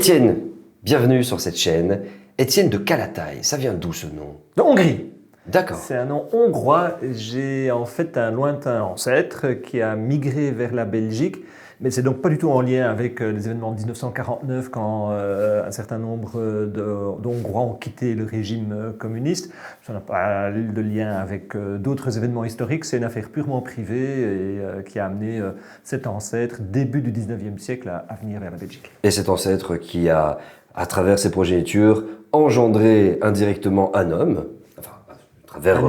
Étienne, bienvenue sur cette chaîne. Étienne de Kalatay, ça vient d'où ce nom? De Hongrie. D'accord. C'est un nom hongrois. J'ai en fait un lointain ancêtre qui a migré vers la Belgique, mais c'est donc pas du tout en lien avec les événements de 1949 quand un certain nombre d'Hongrois ont quitté le régime communiste. Ça n'a pas de lien avec d'autres événements historiques. C'est une affaire purement privée et qui a amené cet ancêtre, début du 19e siècle, à venir vers la Belgique. Et cet ancêtre qui a, à travers ses progénitures, engendré indirectement un homme, enfin, à travers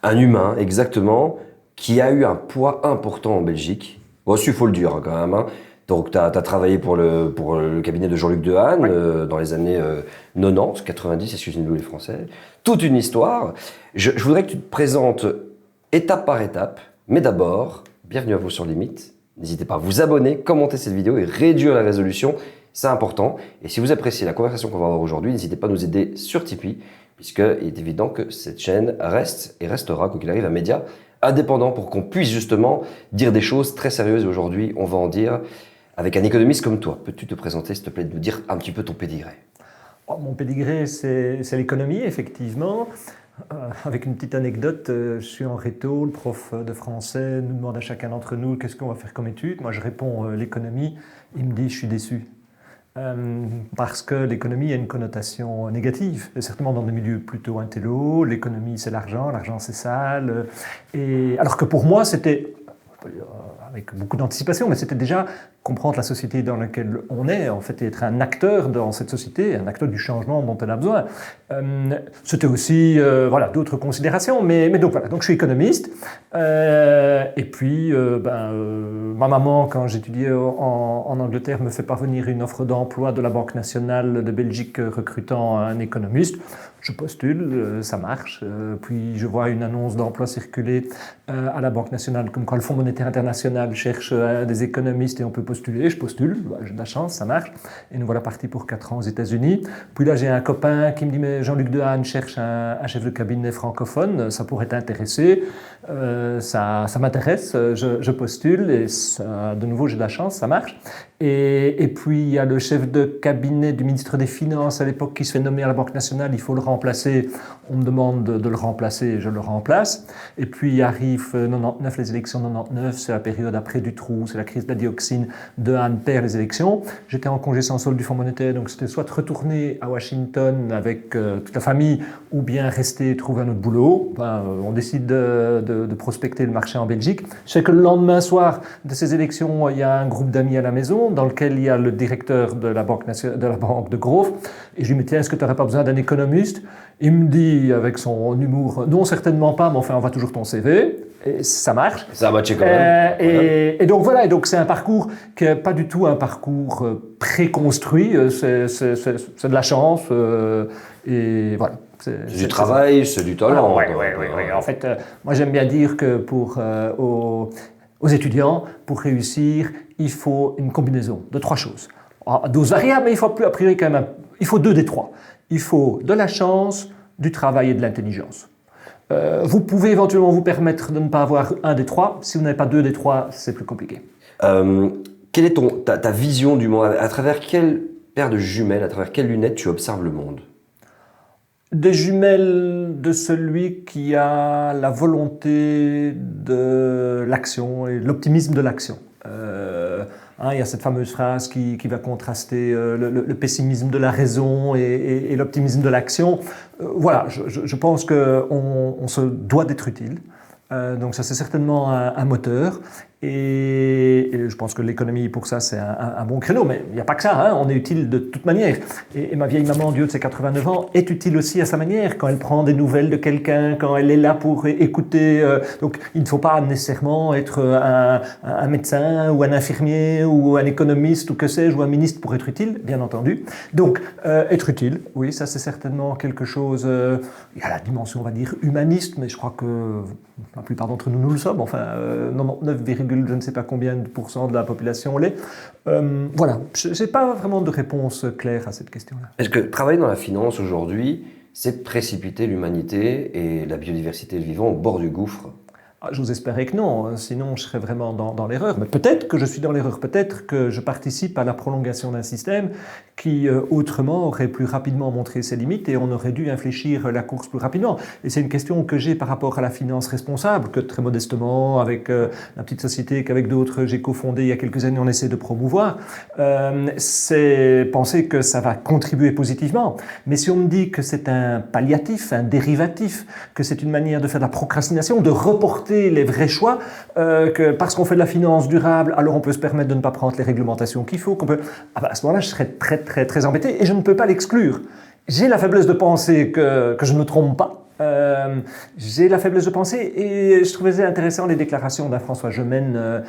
un humain, exactement, qui a eu un poids important en Belgique. Bon, il faut le dire quand même. Hein. Donc, tu as travaillé pour le cabinet de Jean-Luc Dehaene dans les années 90, 90, excusez-nous les Français. Toute une histoire. Je voudrais que tu te présentes étape par étape. Mais d'abord, bienvenue à vous sur Limite. N'hésitez pas à vous abonner, commenter cette vidéo et réduire la résolution. C'est important. Et si vous appréciez la conversation qu'on va avoir aujourd'hui, n'hésitez pas à nous aider sur Tipeee, puisqu'il est évident que cette chaîne reste et restera, quoi qu'il arrive, un média indépendant pour qu'on puisse justement dire des choses très sérieuses. Et aujourd'hui, on va en dire avec un économiste comme toi. Peux-tu te présenter, s'il te plaît, de nous dire un petit peu ton pédigré? Mon pédigré, c'est l'économie, effectivement. Avec une petite anecdote, je suis en réto, le prof de français nous demande à chacun d'entre nous qu'est-ce qu'on va faire comme étude. Moi, je réponds l'économie. Il me dit je suis déçu. Parce que l'économie a une connotation négative, et certainement dans des milieux plutôt intello. L'économie c'est l'argent c'est sale. Et alors que pour moi c'était, avec beaucoup d'anticipation, mais c'était déjà comprendre la société dans laquelle on est, en fait, et être un acteur dans cette société, un acteur du changement dont elle a besoin. C'était aussi voilà, d'autres considérations, mais donc voilà, donc je suis économiste. Et puis, ma maman, quand j'étudiais en Angleterre, me fait parvenir une offre d'emploi de la Banque nationale de Belgique recrutant un économiste. Je postule, ça marche. Puis je vois une annonce d'emploi circuler à la Banque nationale, comme quoi le Fonds monétaire international cherche des économistes et on peut postuler. Je postule, j'ai de la chance, ça marche. Et nous voilà partis pour 4 ans aux États-Unis. Puis là, j'ai un copain qui me dit mais Jean-Luc Dehaene cherche un chef de cabinet francophone, ça pourrait t'intéresser. Ça m'intéresse, je postule et ça, de nouveau, j'ai de la chance, ça marche. Et puis, il y a le chef de cabinet du ministre des Finances à l'époque qui se fait nommer à la Banque nationale, il faut le remplacer. On me demande de le remplacer et je le remplace. Et puis arrive 99, les élections 99, c'est la période après Dutroux, c'est la crise de la dioxine. Dehaene perd les élections. J'étais en congé sans solde du Fonds monétaire, donc c'était soit retourner à Washington avec toute la famille ou bien rester et trouver un autre boulot. On décide de prospecter le marché en Belgique. Je sais que le lendemain soir de ces élections, il y a un groupe d'amis à la maison dans lequel il y a le directeur de la banque de Grove. Et je lui dis, tiens, est-ce que tu n'aurais pas besoin d'un économiste? Il me dit, avec son humour, non, certainement pas, mais enfin, on voit toujours ton CV. Et ça marche. Ça a matché quand même. Et donc voilà, et donc c'est un parcours qui n'est pas du tout un parcours préconstruit, c'est de la chance. Et voilà. C'est du travail, c'est du talent. Oui. En fait, moi j'aime bien dire que aux étudiants, pour réussir, il faut une combinaison de 3 choses. À dose variable, mais il faut a priori quand même, il faut 2 des 3. Il faut de la chance, du travail et de l'intelligence. Vous pouvez éventuellement vous permettre de ne pas avoir un des 3. Si vous n'avez pas 2 des 3, c'est plus compliqué. Quelle est ta vision du monde? À travers quelle paire de jumelles, à travers quelles lunettes tu observes le monde? Des jumelles de celui qui a la volonté de l'action et l'optimisme de l'action. Il y a cette fameuse phrase qui va contraster le pessimisme de la raison et l'optimisme de l'action. Voilà, je pense qu'on se doit d'être utile. Donc ça, c'est certainement un moteur. Et je pense que l'économie, pour ça, c'est un bon créneau. Mais il n'y a pas que ça, hein, on est utile de toute manière. Et ma vieille maman, du haut de ses 89 ans, est utile aussi à sa manière. Quand elle prend des nouvelles de quelqu'un, quand elle est là pour écouter. Donc il ne faut pas nécessairement être un médecin ou un infirmier ou un économiste ou que sais-je, ou un ministre pour être utile, bien entendu. Donc être utile, oui, ça c'est certainement quelque chose... il y a la dimension, on va dire, humaniste, mais je crois que la plupart d'entre nous le sommes. Enfin, 99, je ne sais pas combien de pourcents de la population l'est. Voilà, je n'ai pas vraiment de réponse claire à cette question-là. Est-ce que travailler dans la finance aujourd'hui, c'est précipiter l'humanité et la biodiversité et le vivant au bord du gouffre? J'ose espérer que non, sinon je serais vraiment dans l'erreur. Mais peut-être que je suis dans l'erreur, peut-être que je participe à la prolongation d'un système qui autrement aurait plus rapidement montré ses limites et on aurait dû infléchir la course plus rapidement. Et c'est une question que j'ai par rapport à la finance responsable, que très modestement, avec la petite société qu'avec d'autres j'ai cofondée il y a quelques années, on essaie de promouvoir. C'est penser que ça va contribuer positivement. Mais si on me dit que c'est un palliatif, un dérivatif, que c'est une manière de faire de la procrastination, de reporter les vrais choix, que parce qu'on fait de la finance durable, alors on peut se permettre de ne pas prendre les réglementations qu'il faut, qu'on peut... à ce moment-là, je serais très embêté et je ne peux pas l'exclure. J'ai la faiblesse de penser que je ne me trompe pas. J'ai la faiblesse de penser et je trouvais intéressant les déclarations d'un François Gemène,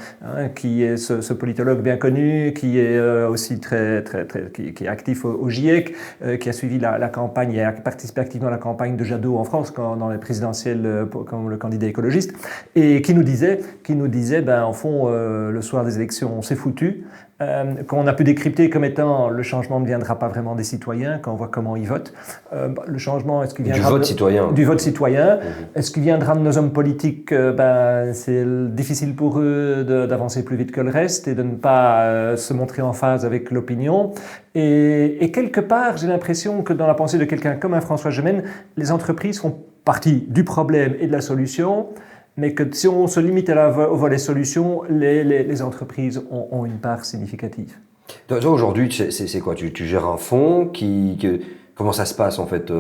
qui est ce politologue bien connu, qui est aussi qui est actif au GIEC, qui a suivi la campagne et a participé activement à la campagne de Jadot en France dans les présidentielles comme le candidat écologiste, et qui nous disait en fond, le soir des élections, on s'est foutu. Qu'on a pu décrypter comme étant le changement ne viendra pas vraiment des citoyens quand on voit comment ils votent. Le changement, est-ce qu'il viendra du vote citoyen. Est-ce qu'il viendra de nos hommes politiques? C'est difficile pour eux d'avancer plus vite que le reste et de ne pas se montrer en phase avec l'opinion. Et quelque part, j'ai l'impression que dans la pensée de quelqu'un comme un François Gemène, les entreprises font partie du problème et de la solution. Mais que si on se limite au volet solution, les entreprises ont une part significative. Toi aujourd'hui, c'est quoi? Tu gères un fonds comment ça se passe en fait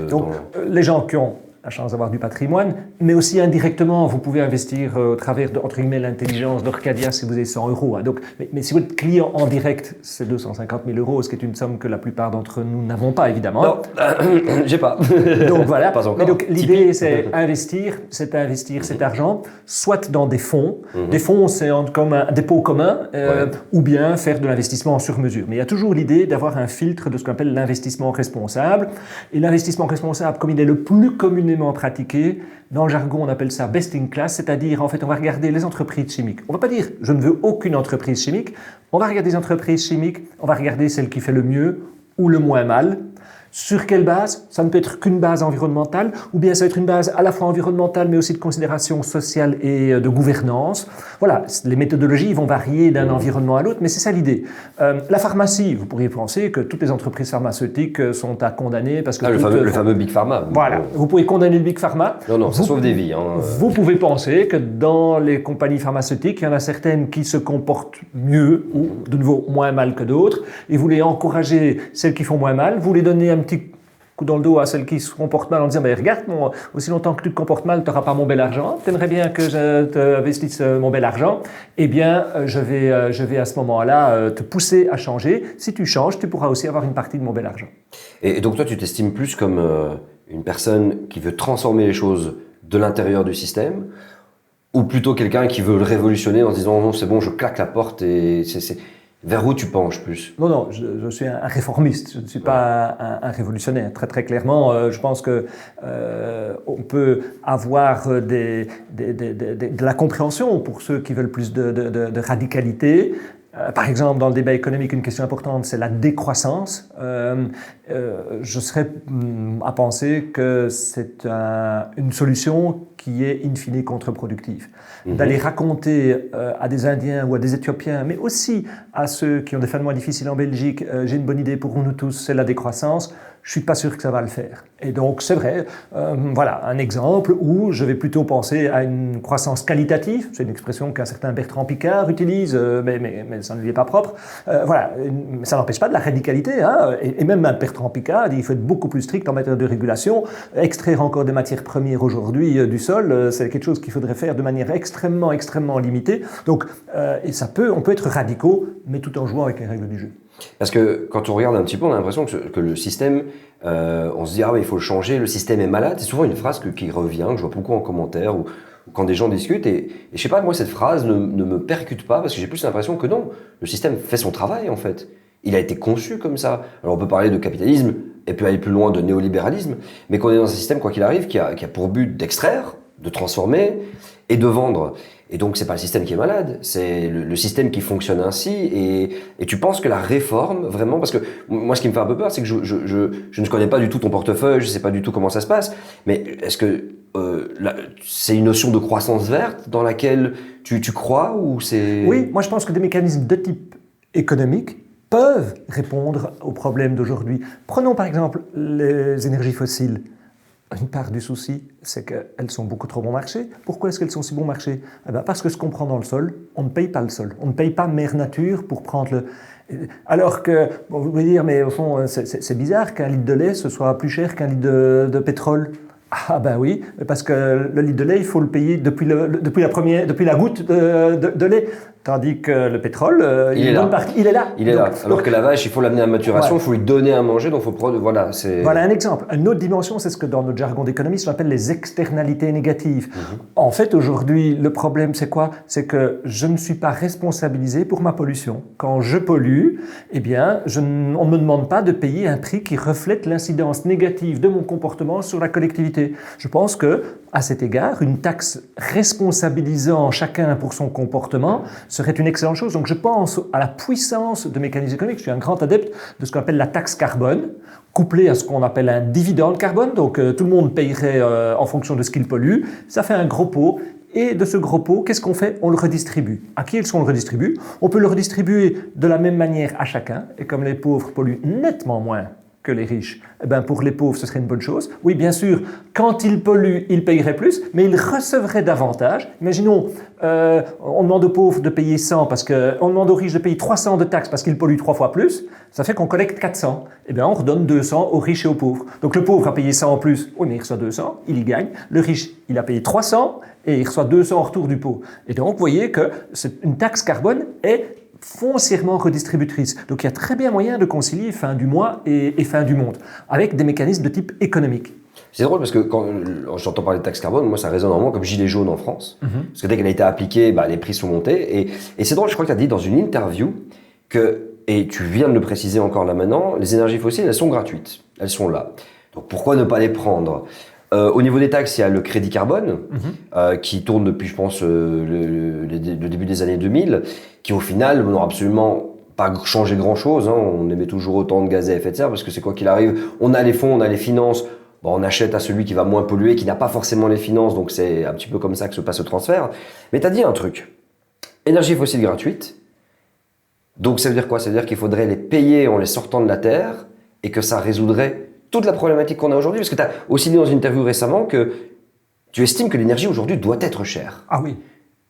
Donc, les gens qui ont la chance d'avoir du patrimoine, mais aussi indirectement, vous pouvez investir au travers de, entre guillemets, l'intelligence d'Orcadia si vous avez 100 euros. Hein. Donc, mais si vous êtes client en direct, c'est 250 000 euros, ce qui est une somme que la plupart d'entre nous n'avons pas, évidemment. Non, j'ai pas. Donc voilà. Pas encore. Mais donc l'idée, c'est investir cet argent, soit dans des fonds. Des fonds, c'est comme un dépôt commun, ou bien faire de l'investissement sur mesure. Mais il y a toujours l'idée d'avoir un filtre de ce qu'on appelle l'investissement responsable. Et l'investissement responsable, comme il est le plus communément pratiqué, dans le jargon on appelle ça best in class, c'est-à-dire en fait on va regarder les entreprises chimiques. On ne va pas dire je ne veux aucune entreprise chimique, on va regarder les entreprises chimiques, on va regarder celle qui fait le mieux ou le moins mal. Sur quelle base? Ça ne peut être qu'une base environnementale, ou bien ça va être une base à la fois environnementale, mais aussi de considération sociale et de gouvernance. Voilà, les méthodologies vont varier d'un environnement à l'autre, mais c'est ça l'idée. La pharmacie, vous pourriez penser que toutes les entreprises pharmaceutiques sont à condamner parce que... le fameux Big Pharma. Voilà, vous pouvez condamner le Big Pharma. Non, ça sauve des vies. Vous pouvez penser que dans les compagnies pharmaceutiques, il y en a certaines qui se comportent mieux, ou de nouveau moins mal que d'autres, et vous les encouragez, celles qui font moins mal, vous les donnez un petit coup dans le dos à celles qui se comportent mal en disant regarde, aussi longtemps que tu te comportes mal, tu n'auras pas mon bel argent, tu aimerais bien que je t'investisse mon bel argent, eh bien je vais à ce moment-là te pousser à changer. Si tu changes, tu pourras aussi avoir une partie de mon bel argent. Et donc toi tu t'estimes plus comme une personne qui veut transformer les choses de l'intérieur du système, ou plutôt quelqu'un qui veut le révolutionner en se disant non c'est bon, je claque la porte et c'est... Vers où tu penches plus? Non, je suis un réformiste, je ne suis pas un révolutionnaire. Très clairement, je pense que on peut avoir de la compréhension pour ceux qui veulent plus de radicalité. Par exemple, dans le débat économique, une question importante, c'est la décroissance. Je serais à penser que c'est une solution qui est in fine contre-productive. D'aller raconter à des Indiens ou à des Éthiopiens, mais aussi à ceux qui ont des fins de mois difficiles en Belgique, j'ai une bonne idée pour nous tous, c'est la décroissance. Je ne suis pas sûr que ça va le faire. Et donc, c'est vrai, voilà, un exemple où je vais plutôt penser à une croissance qualitative. C'est une expression qu'un certain Bertrand Piccard utilise, mais ça ne lui est pas propre. Voilà, ça n'empêche pas de la radicalité. Hein, et même Bertrand Piccard dit qu'il faut être beaucoup plus strict en matière de régulation. Extraire encore des matières premières aujourd'hui du sol, c'est quelque chose qu'il faudrait faire de manière extrêmement limitée. Donc, on peut être radicaux, mais tout en jouant avec les règles du jeu. Parce que quand on regarde un petit peu, on a l'impression que le système, on se dit il faut le changer, le système est malade. C'est souvent une phrase qui revient, que je vois beaucoup en commentaire ou quand des gens discutent. Et je sais pas, moi cette phrase ne me percute pas parce que j'ai plus l'impression que non, le système fait son travail en fait. Il a été conçu comme ça. Alors on peut parler de capitalisme et puis aller plus loin de néolibéralisme, mais qu'on est dans un système quoi qu'il arrive qui a pour but d'extraire, de transformer et de vendre. Et donc, c'est pas le système qui est malade, c'est le système qui fonctionne ainsi. Et tu penses que la réforme, vraiment, parce que moi, ce qui me fait un peu peur, c'est que je ne connais pas du tout ton portefeuille, je sais pas du tout comment ça se passe, mais est-ce que c'est une notion de croissance verte dans laquelle tu crois ou c'est... Oui, moi je pense que des mécanismes de type économique peuvent répondre aux problèmes d'aujourd'hui. Prenons par exemple les énergies fossiles. Une part du souci, c'est qu'elles sont beaucoup trop bon marché. Pourquoi est-ce qu'elles sont si bon marché? Parce que ce qu'on prend dans le sol, on ne paye pas le sol. On ne paye pas Mère Nature pour prendre le... Alors que, bon, vous pouvez dire, mais au fond, c'est bizarre qu'un litre de lait, ce soit plus cher qu'un litre de pétrole. Ah ben oui, parce que le litre de lait, il faut le payer depuis la goutte de lait. Tandis que le pétrole, il est là. Il est là. Il est là. Alors que la vache, il faut l'amener à maturation, il faut lui donner à manger, donc il faut prendre... Voilà, c'est... Voilà un exemple. Une autre dimension, c'est ce que dans notre jargon d'économiste, on appelle les externalités négatives. En fait, aujourd'hui, le problème, c'est quoi? C'est que je ne suis pas responsabilisé pour ma pollution. Quand je pollue, eh bien, on ne me demande pas de payer un prix qui reflète l'incidence négative de mon comportement sur la collectivité. Je pense que, à cet égard, une taxe responsabilisant chacun pour son comportement serait une excellente chose. Donc je pense à la puissance de mécanismes économiques. Je suis un grand adepte de ce qu'on appelle la taxe carbone, couplée à ce qu'on appelle un dividende carbone. Donc tout le monde payerait en fonction de ce qu'il pollue. Ça fait un gros pot. Et de ce gros pot, qu'est-ce qu'on fait? On le redistribue. À qui est-ce qu'on le redistribue? On peut le redistribuer de la même manière à chacun. Et comme les pauvres polluent nettement moins que les riches, eh ben pour les pauvres, ce serait une bonne chose. Oui, bien sûr, quand ils polluent, ils payeraient plus, mais ils recevraient davantage. Imaginons, on demande aux pauvres de payer 100 parce qu'on demande aux riches de payer 300 de taxes parce qu'ils polluent 3 fois plus. Ça fait qu'on collecte 400. Eh bien, on redonne 200 aux riches et aux pauvres. Donc le pauvre a payé 100 en plus, oui, mais il reçoit 200, il y gagne. Le riche, il a payé 300 et il reçoit 200 en retour du pot. Et donc, vous voyez que une taxe carbone est foncièrement redistributrice. Donc il y a très bien moyen de concilier fin du mois et fin du monde, avec des mécanismes de type économique. C'est drôle parce que quand j'entends parler de taxe carbone, moi ça résonne en moi comme gilet jaune en France. Parce que dès qu'elle a été appliquée, les prix sont montés. Et c'est drôle, je crois que tu as dit dans une interview que, et tu viens de le préciser encore là maintenant, les énergies fossiles, elles sont gratuites. Elles sont là. Donc pourquoi ne pas les prendre? Au niveau des taxes, il y a le crédit carbone qui tourne depuis, je pense, le début des années 2000, qui au final n'aura absolument pas changé grand-chose. On émet toujours autant de gaz à effet de serre parce que c'est quoi qu'il arrive, on a les fonds, on a les finances, on achète à celui qui va moins polluer, qui n'a pas forcément les finances, donc c'est un petit peu comme ça que se passe le transfert. Mais tu as dit un truc, énergie fossile gratuite, donc ça veut dire quoi? Ça veut dire qu'il faudrait les payer en les sortant de la terre et que ça résoudrait toute la problématique qu'on a aujourd'hui, parce que tu as aussi dit dans une interview récemment que tu estimes que l'énergie aujourd'hui doit être chère. Ah oui.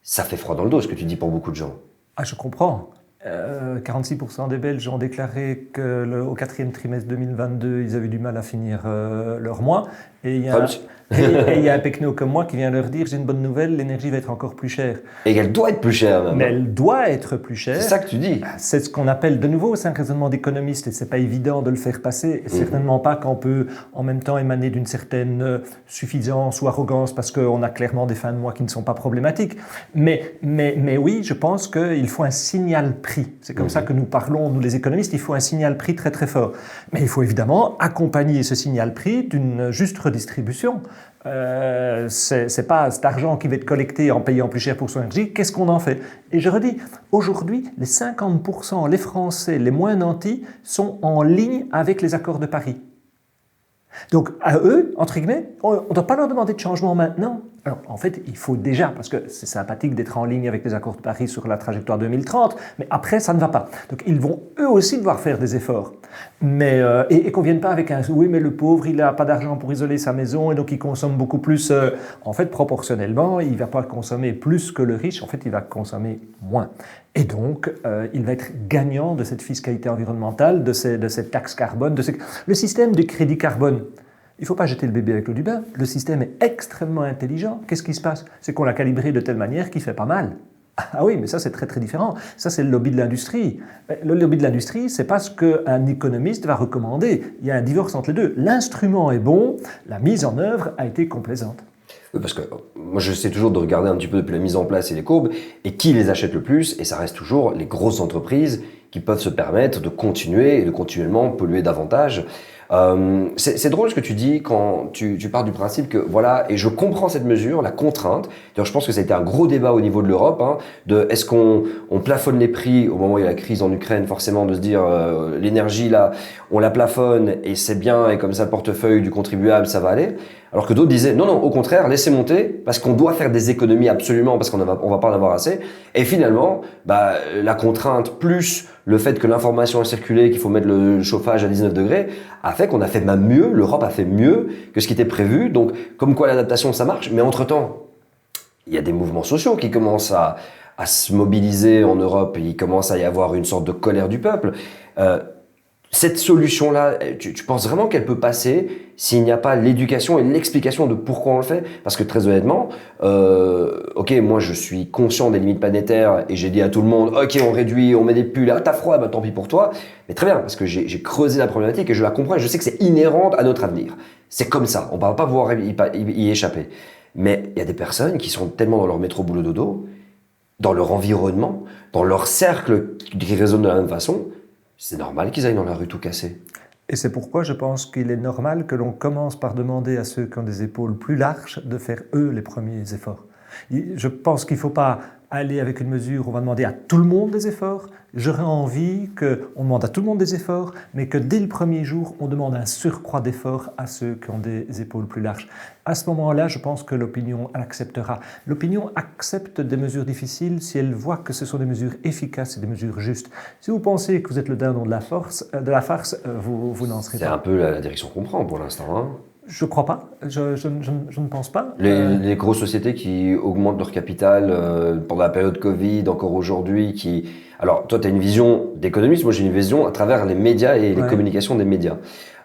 Ça fait froid dans le dos ce que tu dis pour beaucoup de gens. Ah, je comprends. 46% des Belges ont déclaré qu'au 4e trimestre 2022, ils avaient du mal à finir leur mois. Et il y a un pecno comme moi qui vient leur dire, j'ai une bonne nouvelle, l'énergie va être encore plus chère. Et qu'elle doit être plus chère même. Mais elle doit être plus chère. C'est ça que tu dis. C'est ce qu'on appelle de nouveau, c'est un raisonnement d'économiste et c'est pas évident de le faire passer. Certainement pas quand on peut en même temps émaner d'une certaine suffisance ou arrogance parce qu'on a clairement des fins de mois qui ne sont pas problématiques. Mais oui, je pense qu'il faut un signal prix. C'est comme ça que nous parlons, nous les économistes, il faut un signal prix très très fort. Mais il faut évidemment accompagner ce signal prix d'une juste redistribution. C'est pas cet argent qui va être collecté en payant plus cher pour son énergie, qu'est-ce qu'on en fait? Et je redis, aujourd'hui, les 50%, les Français les moins nantis sont en ligne avec les accords de Paris. Donc à eux, entre guillemets, on ne doit pas leur demander de changement maintenant. Alors en fait, il faut déjà, parce que c'est sympathique d'être en ligne avec les accords de Paris sur la trajectoire 2030, mais après, ça ne va pas. Donc ils vont eux aussi devoir faire des efforts. Mais, et qu'on ne vienne pas avec un « oui, mais le pauvre, il n'a pas d'argent pour isoler sa maison et donc il consomme beaucoup plus ». En fait, proportionnellement, il ne va pas consommer plus que le riche, en fait, il va consommer moins. Et donc, il va être gagnant de cette fiscalité environnementale, de cette taxe carbone, le système de crédit carbone. Il ne faut pas jeter le bébé avec l'eau du bain. Le système est extrêmement intelligent. Qu'est-ce qui se passe? C'est qu'on l'a calibré de telle manière qu'il ne fait pas mal. Ah oui, mais ça c'est très très différent. Ça c'est le lobby de l'industrie. Le lobby de l'industrie, c'est pas ce qu'un économiste va recommander. Il y a un divorce entre les deux. L'instrument est bon, la mise en œuvre a été complaisante. Oui, parce que moi, j'essaie toujours de regarder un petit peu depuis la mise en place et les courbes, et qui les achète le plus, et ça reste toujours les grosses entreprises qui peuvent se permettre de continuer et de continuellement polluer davantage. C'est drôle ce que tu dis quand tu pars du principe que voilà, et je comprends cette mesure, la contrainte. D'ailleurs, je pense que ça a été un gros débat au niveau de l'Europe, hein, de est-ce qu'on plafonne les prix au moment où il y a la crise en Ukraine, forcément de se dire l'énergie là, on la plafonne et c'est bien et comme ça le portefeuille du contribuable ça va aller. Alors que d'autres disaient non, au contraire, laissez monter parce qu'on doit faire des économies absolument parce on va pas en avoir assez. Et finalement, la contrainte plus le fait que l'information a circulé, qu'il faut mettre le chauffage à 19 degrés, a fait qu'on a fait même mieux, l'Europe a fait mieux que ce qui était prévu. Donc, comme quoi l'adaptation, ça marche. Mais entre-temps, il y a des mouvements sociaux qui commencent à se mobiliser en Europe. Il commence à y avoir une sorte de colère du peuple. Cette solution-là, tu penses vraiment qu'elle peut passer s'il n'y a pas l'éducation et l'explication de pourquoi on le fait? Parce que très honnêtement, ok, moi je suis conscient des limites planétaires et j'ai dit à tout le monde, ok, on réduit, on met des pulls, ah t'as froid, tant pis pour toi. Mais très bien, parce que j'ai creusé la problématique et je la comprends et je sais que c'est inhérent à notre avenir. C'est comme ça, on ne va pas pouvoir y échapper. Mais il y a des personnes qui sont tellement dans leur métro boulot dodo, dans leur environnement, dans leur cercle qui résonne de la même façon. C'est normal qu'ils aillent dans la rue tout casser. Et c'est pourquoi je pense qu'il est normal que l'on commence par demander à ceux qui ont des épaules plus larges de faire eux les premiers efforts. Je pense qu'il ne faut pas aller avec une mesure où on va demander à tout le monde des efforts. J'aurais envie qu'on demande à tout le monde des efforts, mais que dès le premier jour, on demande un surcroît d'efforts à ceux qui ont des épaules plus larges. À ce moment-là, je pense que l'opinion l'acceptera. L'opinion accepte des mesures difficiles si elle voit que ce sont des mesures efficaces et des mesures justes. Si vous pensez que vous êtes le dindon de la farce, vous n'en serez pas. C'est un peu la direction qu'on prend pour l'instant, hein. Je ne crois pas, je ne pense pas. Les grosses sociétés qui augmentent leur capital pendant la période Covid, encore aujourd'hui, Alors, toi, tu as une vision d'économiste, moi j'ai une vision à travers les médias et les communications des médias.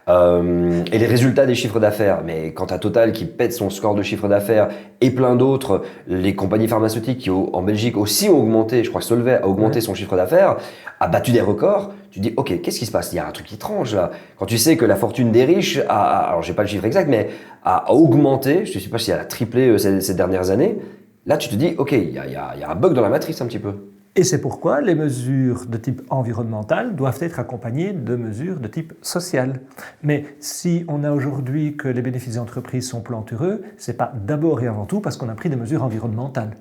Et les résultats des chiffres d'affaires. Mais quant à Total qui pète son score de chiffre d'affaires et plein d'autres, les compagnies pharmaceutiques qui en Belgique aussi ont augmenté, je crois que Solvay a augmenté son chiffre d'affaires, a battu des records, tu dis ok, qu'est-ce qui se passe? Il y a un truc étrange là. Quand tu sais que la fortune des riches alors j'ai pas le chiffre exact, mais a augmenté, je ne sais pas si elle a triplé ces dernières années, là tu te dis ok, il y a un bug dans la matrice un petit peu. Et c'est pourquoi les mesures de type environnemental doivent être accompagnées de mesures de type social. Mais si on a aujourd'hui que les bénéfices des entreprises sont plantureux, ce n'est pas d'abord et avant tout parce qu'on a pris des mesures environnementales.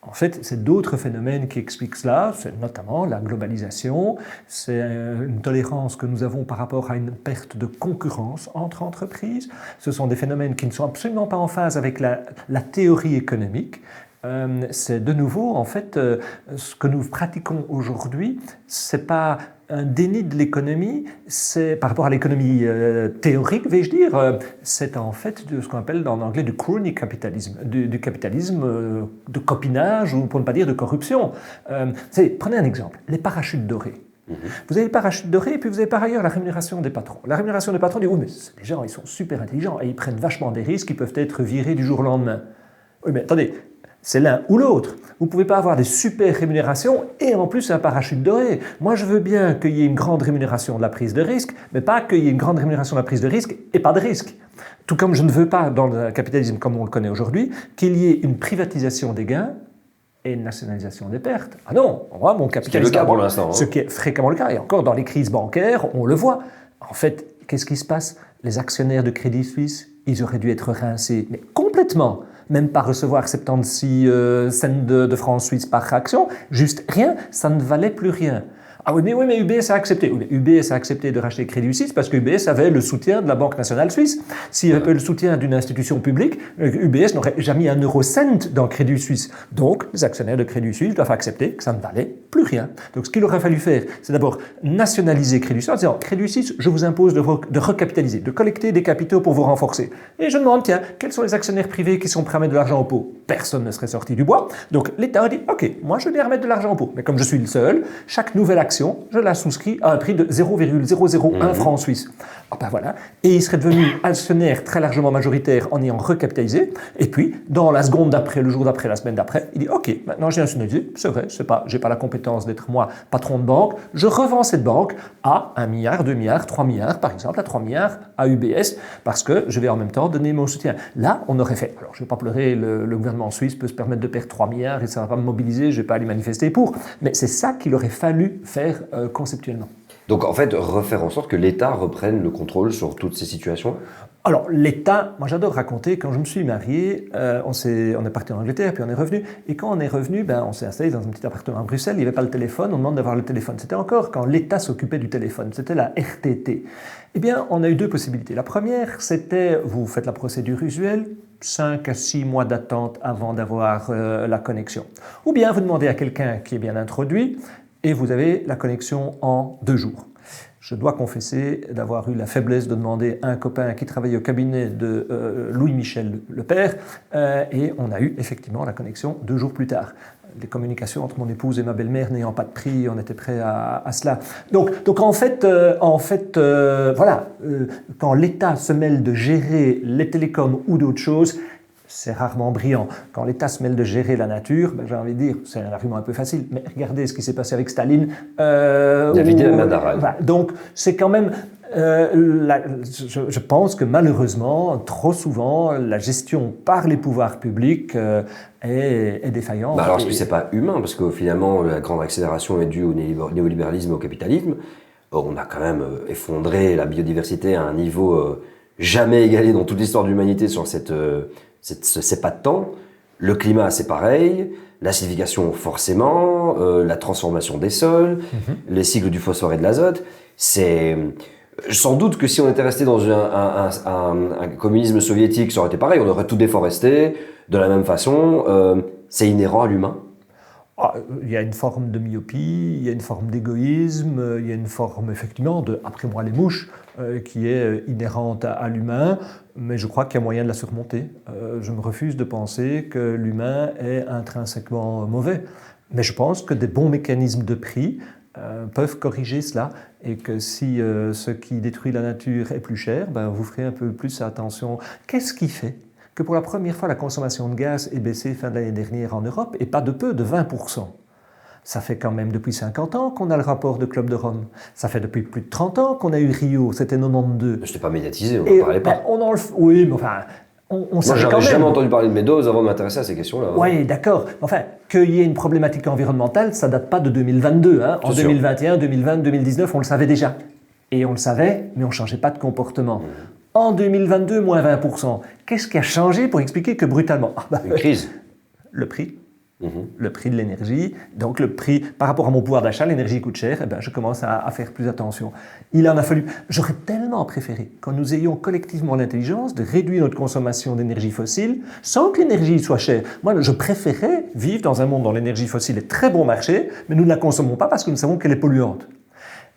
En fait, c'est d'autres phénomènes qui expliquent cela, c'est notamment la globalisation, c'est une tolérance que nous avons par rapport à une perte de concurrence entre entreprises. Ce sont des phénomènes qui ne sont absolument pas en phase avec la théorie économique. C'est de nouveau, en fait, ce que nous pratiquons aujourd'hui, c'est pas un déni de l'économie, c'est par rapport à l'économie théorique, vais-je dire, c'est en fait ce qu'on appelle en anglais du crony capitalisme, du capitalisme de copinage ou pour ne pas dire de corruption. Prenez un exemple, les parachutes dorés. Vous avez les parachutes dorés et puis vous avez par ailleurs la rémunération des patrons. La rémunération des patrons dit oui mais les gens ils sont super intelligents et ils prennent vachement des risques, ils peuvent être virés du jour au lendemain. Oui mais attendez, c'est l'un ou l'autre. Vous ne pouvez pas avoir des super rémunérations et en plus un parachute doré. Moi, je veux bien qu'il y ait une grande rémunération de la prise de risque, mais pas qu'il y ait une grande rémunération de la prise de risque et pas de risque. Tout comme je ne veux pas, dans le capitalisme comme on le connaît aujourd'hui, qu'il y ait une privatisation des gains et une nationalisation des pertes. Ah non, moi, mon capitalisme... Ce qui est le cas pour l'instant. Ce qui est fréquemment le cas. Et encore, dans les crises bancaires, on le voit. En fait, qu'est-ce qui se passe? Les actionnaires de Crédit Suisse, ils auraient dû être rincés, mais complètement. Même pas recevoir 76 cents de francs suisses par action, juste rien, ça ne valait plus rien. Ah oui, mais UBS a accepté. Oui, mais UBS a accepté de racheter Crédit Suisse parce que UBS avait le soutien de la Banque nationale suisse. S'il avait le soutien d'une institution publique, UBS n'aurait jamais mis un eurocent dans Crédit Suisse. Donc, les actionnaires de Crédit Suisse doivent accepter que ça ne valait plus rien. Donc, ce qu'il aurait fallu faire, c'est d'abord nationaliser Crédit Suisse en disant Crédit Suisse, je vous impose de recapitaliser, de collecter des capitaux pour vous renforcer. Et je demande, tiens, quels sont les actionnaires privés qui sont prêts à mettre de l'argent au pot? Personne ne serait sorti du bois. Donc, l'État a dit, ok, moi je vais remettre de l'argent au pot. Mais comme je suis le seul, chaque nouvel actionnaire action, je la souscris à un prix de 0,001 francs suisses. Ah ben voilà. Et il serait devenu actionnaire très largement majoritaire en ayant recapitalisé. Et puis, dans la seconde d'après, le jour d'après, la semaine d'après, il dit ok, maintenant j'ai nationalisé, c'est vrai, j'ai pas la compétence d'être moi patron de banque, je revends cette banque à 1 milliard, 2 milliards, 3 milliards, par exemple, à 3 milliards à UBS, parce que je vais en même temps donner mon soutien. Là, on aurait fait, alors je ne vais pas pleurer, le gouvernement suisse peut se permettre de perdre 3 milliards et ça ne va pas me mobiliser, je ne vais pas aller manifester pour, mais c'est ça qu'il aurait fallu faire conceptuellement. Donc en fait, refaire en sorte que l'État reprenne le contrôle sur toutes ces situations? Alors l'État, moi j'adore raconter, quand je me suis marié, on est parti en Angleterre, puis on est revenu, et quand on est revenu, on s'est installé dans un petit appartement à Bruxelles, il n'y avait pas le téléphone, on demande d'avoir le téléphone. C'était encore quand l'État s'occupait du téléphone, c'était la RTT. Eh bien, on a eu deux possibilités. La première, c'était, vous faites la procédure usuelle, 5 à 6 mois d'attente avant d'avoir la connexion. Ou bien vous demandez à quelqu'un qui est bien introduit, et vous avez la connexion en 2 jours. Je dois confesser d'avoir eu la faiblesse de demander à un copain qui travaillait au cabinet de Louis-Michel le père, et on a eu effectivement la connexion 2 jours plus tard. Les communications entre mon épouse et ma belle-mère n'ayant pas de prix, on était prêts à cela. Donc en fait, voilà, quand l'État se mêle de gérer les télécoms ou d'autres choses, c'est rarement brillant. Quand l'État se mêle de gérer la nature, j'ai envie de dire, c'est un argument un peu facile, mais regardez ce qui s'est passé avec Staline. David Madaral. Voilà, donc c'est quand même... je pense que malheureusement, trop souvent, la gestion par les pouvoirs publics est défaillante. Alors est-ce que c'est pas humain? Parce que finalement, la grande accélération est due au néolibéralisme et au capitalisme. On a quand même effondré la biodiversité à un niveau jamais égalé dans toute l'histoire de l'humanité sur ces pas de temps. Le climat, c'est pareil. L'acidification, forcément. La transformation des sols. Les cycles du phosphore et de l'azote. C'est... Sans doute que si on était resté dans un communisme soviétique, ça aurait été pareil. On aurait tout déforesté de la même façon. C'est inhérent à l'humain. Il y a une forme de myopie, il y a une forme d'égoïsme, il y a une forme effectivement de, après moi les mouches, qui est inhérente à l'humain, mais je crois qu'il y a moyen de la surmonter. Je me refuse de penser que l'humain est intrinsèquement mauvais, mais je pense que des bons mécanismes de prix peuvent corriger cela, et que si ce qui détruit la nature est plus cher, vous ferez un peu plus attention. Qu'est-ce qui fait que pour la première fois la consommation de gaz est baissée fin de l'année dernière en Europe, et pas de peu, de 20%. Ça fait quand même depuis 50 ans qu'on a le rapport de Club de Rome. Ça fait depuis plus de 30 ans qu'on a eu Rio, c'était 92. Je n'étais pas médiatisé, on n'en parlait pas. Oui, mais enfin... On Moi, j'avais jamais entendu parler de Meadows avant de m'intéresser à ces questions-là. Oui, d'accord. Enfin, qu'il y ait une problématique environnementale, ça ne date pas de 2022. Hein. En 2021, 2020, 2019, on le savait déjà. Et on le savait, mais on ne changeait pas de comportement. En 2022, moins 20%. Qu'est-ce qui a changé pour expliquer que brutalement... Une crise. Le prix. Le prix de l'énergie, donc le prix par rapport à mon pouvoir d'achat, l'énergie coûte cher, je commence à faire plus attention. Il en a fallu, j'aurais tellement préféré que nous ayons collectivement l'intelligence de réduire notre consommation d'énergie fossile sans que l'énergie soit chère. Moi, je préférais vivre dans un monde dont l'énergie fossile est très bon marché, mais nous ne la consommons pas parce que nous savons qu'elle est polluante.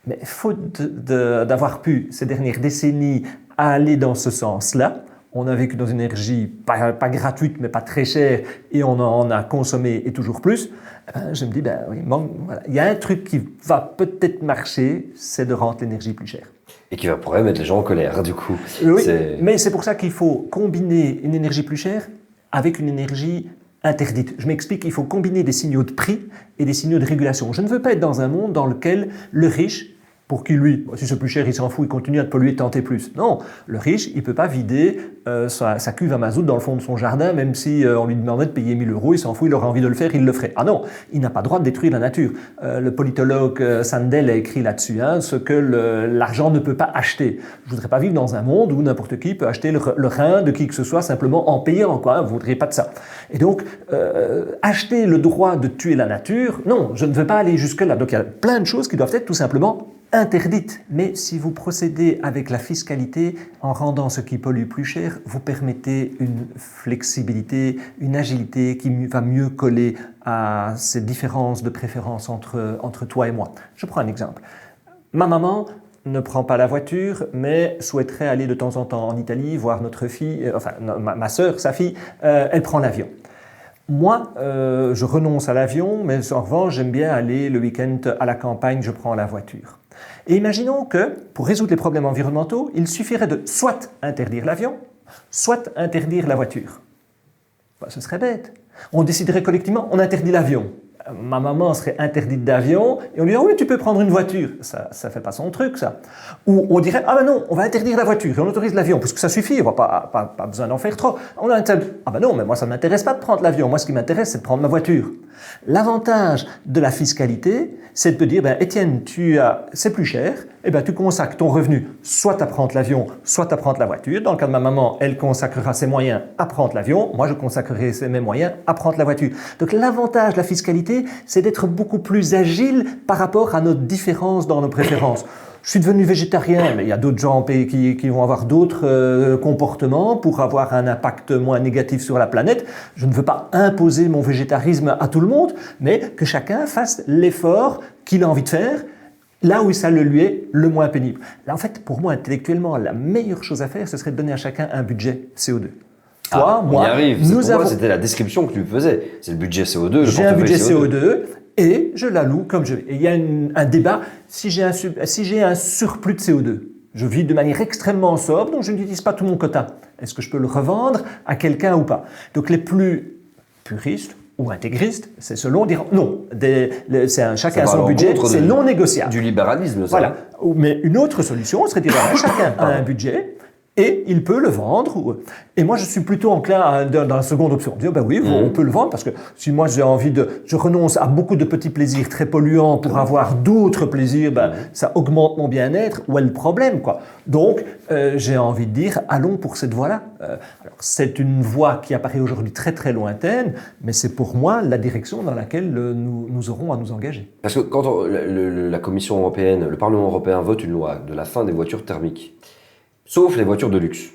Mais faute d'avoir pu, ces dernières décennies, aller dans ce sens-là, on a vécu dans une énergie pas gratuite, mais pas très chère, et on en a consommé et toujours plus. Je me dis, oui, voilà. Il y a un truc qui va peut-être marcher, c'est de rendre l'énergie plus chère. Et qui va pourrait mettre les gens en colère, du coup. Oui, mais c'est pour ça qu'il faut combiner une énergie plus chère avec une énergie interdite. Je m'explique, il faut combiner des signaux de prix et des signaux de régulation. Je ne veux pas être dans un monde dans lequel le riche, pour qui lui, si c'est plus cher, il s'en fout, il continue à te polluer, tenter plus. Non, le riche, il ne peut pas vider sa cuve à mazout dans le fond de son jardin, même si on lui demandait de payer 1 000 €, il s'en fout, il aurait envie de le faire, il le ferait. Ah non, il n'a pas le droit de détruire la nature. Le politologue Sandel a écrit là-dessus, ce que l'argent ne peut pas acheter. Je ne voudrais pas vivre dans un monde où n'importe qui peut acheter le rein de qui que ce soit simplement en payant, quoi. Vous ne voudriez pas de ça. Et donc, acheter le droit de tuer la nature, non, je ne veux pas aller jusque-là. Donc il y a plein de choses qui doivent être tout simplement interdite. Mais si vous procédez avec la fiscalité, en rendant ce qui pollue plus cher, vous permettez une flexibilité, une agilité qui va mieux coller à ces différences de préférence entre toi et moi. Je prends un exemple. Ma maman ne prend pas la voiture, mais souhaiterait aller de temps en temps en Italie, voir notre fille, ma sœur, sa fille, elle prend l'avion. moi, je renonce à l'avion, mais en revanche, j'aime bien aller le week-end à la campagne, je prends la voiture. Et imaginons que, pour résoudre les problèmes environnementaux, il suffirait de soit interdire l'avion, soit interdire la voiture. Ben, ce serait bête. On déciderait collectivement, on interdit l'avion. Ma maman serait interdite d'avion et on lui dirait oui, tu peux prendre une voiture. Ça ne fait pas son truc, ça. Ou on dirait ah ben non, on va interdire la voiture et on autorise l'avion parce que ça suffit, on n'a pas besoin d'en faire trop. On a ah ben non, mais moi ça ne m'intéresse pas de prendre l'avion. Moi ce qui m'intéresse c'est de prendre ma voiture. L'avantage de la fiscalité, c'est de te dire ben Étienne, c'est plus cher, et ben tu consacres ton revenu soit à prendre l'avion, soit à prendre la voiture. Dans le cas de ma maman, elle consacrera ses moyens à prendre l'avion. Moi je consacrerai mes moyens à prendre la voiture. Donc l'avantage de la fiscalité, c'est d'être beaucoup plus agile par rapport à nos différences dans nos préférences. Je suis devenu végétarien, mais il y a d'autres gens qui vont avoir d'autres comportements pour avoir un impact moins négatif sur la planète. Je ne veux pas imposer mon végétarisme à tout le monde, mais que chacun fasse l'effort qu'il a envie de faire, là où ça le lui est le moins pénible. Là, en fait, pour moi, intellectuellement, la meilleure chose à faire, ce serait de donner à chacun un budget CO2. Toi, moi, c'était la description que tu faisais. C'est le budget CO2. J'ai un budget CO2 et je l'alloue comme je veux. Et il y a un débat, si j'ai un surplus de CO2, je vis de manière extrêmement sobre, donc je n'utilise pas tout mon quota. Est-ce que je peux le revendre à quelqu'un ou pas? Donc les plus puristes ou intégristes, c'est selon dire non, chacun a son budget, c'est non négociable. Du libéralisme, ça. Voilà. Mais une autre solution serait de dire chacun a un budget, et il peut le vendre. Et moi, je suis plutôt enclin dans la seconde option. Dire, ben oui, on peut le vendre parce que si moi je renonce à beaucoup de petits plaisirs très polluants pour avoir d'autres plaisirs, ça augmente mon bien-être. Où est le problème, quoi? Donc, j'ai envie de dire, allons pour cette voie-là. Alors, c'est une voie qui apparaît aujourd'hui très très lointaine, mais c'est pour moi la direction dans laquelle nous aurons à nous engager. Parce que quand la Commission européenne, le Parlement européen vote une loi de la fin des voitures thermiques, sauf les voitures de luxe,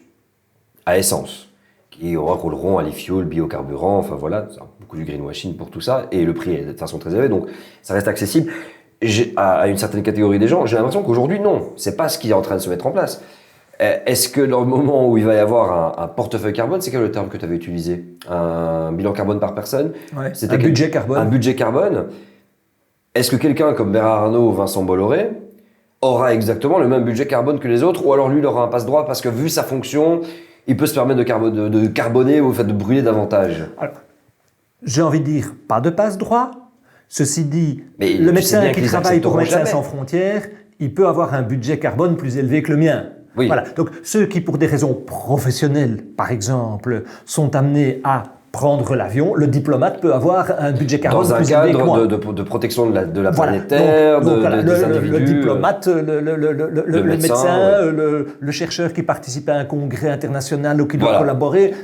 à essence, qui rouleront à l'e-fuel, biocarburant, enfin voilà, beaucoup du greenwashing pour tout ça, et le prix est de façon très élevée, donc ça reste accessible à une certaine catégorie des gens. J'ai l'impression qu'aujourd'hui, non, c'est pas ce qui est en train de se mettre en place. Est-ce que dans le moment où il va y avoir un portefeuille carbone, c'est quel le terme que tu avais utilisé? Un bilan carbone par personne? Ouais, un budget carbone. Un budget carbone. Est-ce que quelqu'un comme Bernard Arnault ou Vincent Bolloré aura exactement le même budget carbone que les autres, ou alors lui il aura un passe-droit parce que vu sa fonction, il peut se permettre de carboner ou de brûler davantage? Alors, j'ai envie de dire, pas de passe-droit. Ceci dit, le médecin qui travaille pour Médecins sans frontières, il peut avoir un budget carbone plus élevé que le mien. Oui. Voilà. Donc ceux qui, pour des raisons professionnelles, par exemple, sont amenés à prendre l'avion, le diplomate peut avoir un budget carbone plus élevé que moi. Dans un cadre de protection de la planète Terre, des individus. Le diplomate, le médecin, le chercheur qui participe à un congrès international ou qui doit collaborer,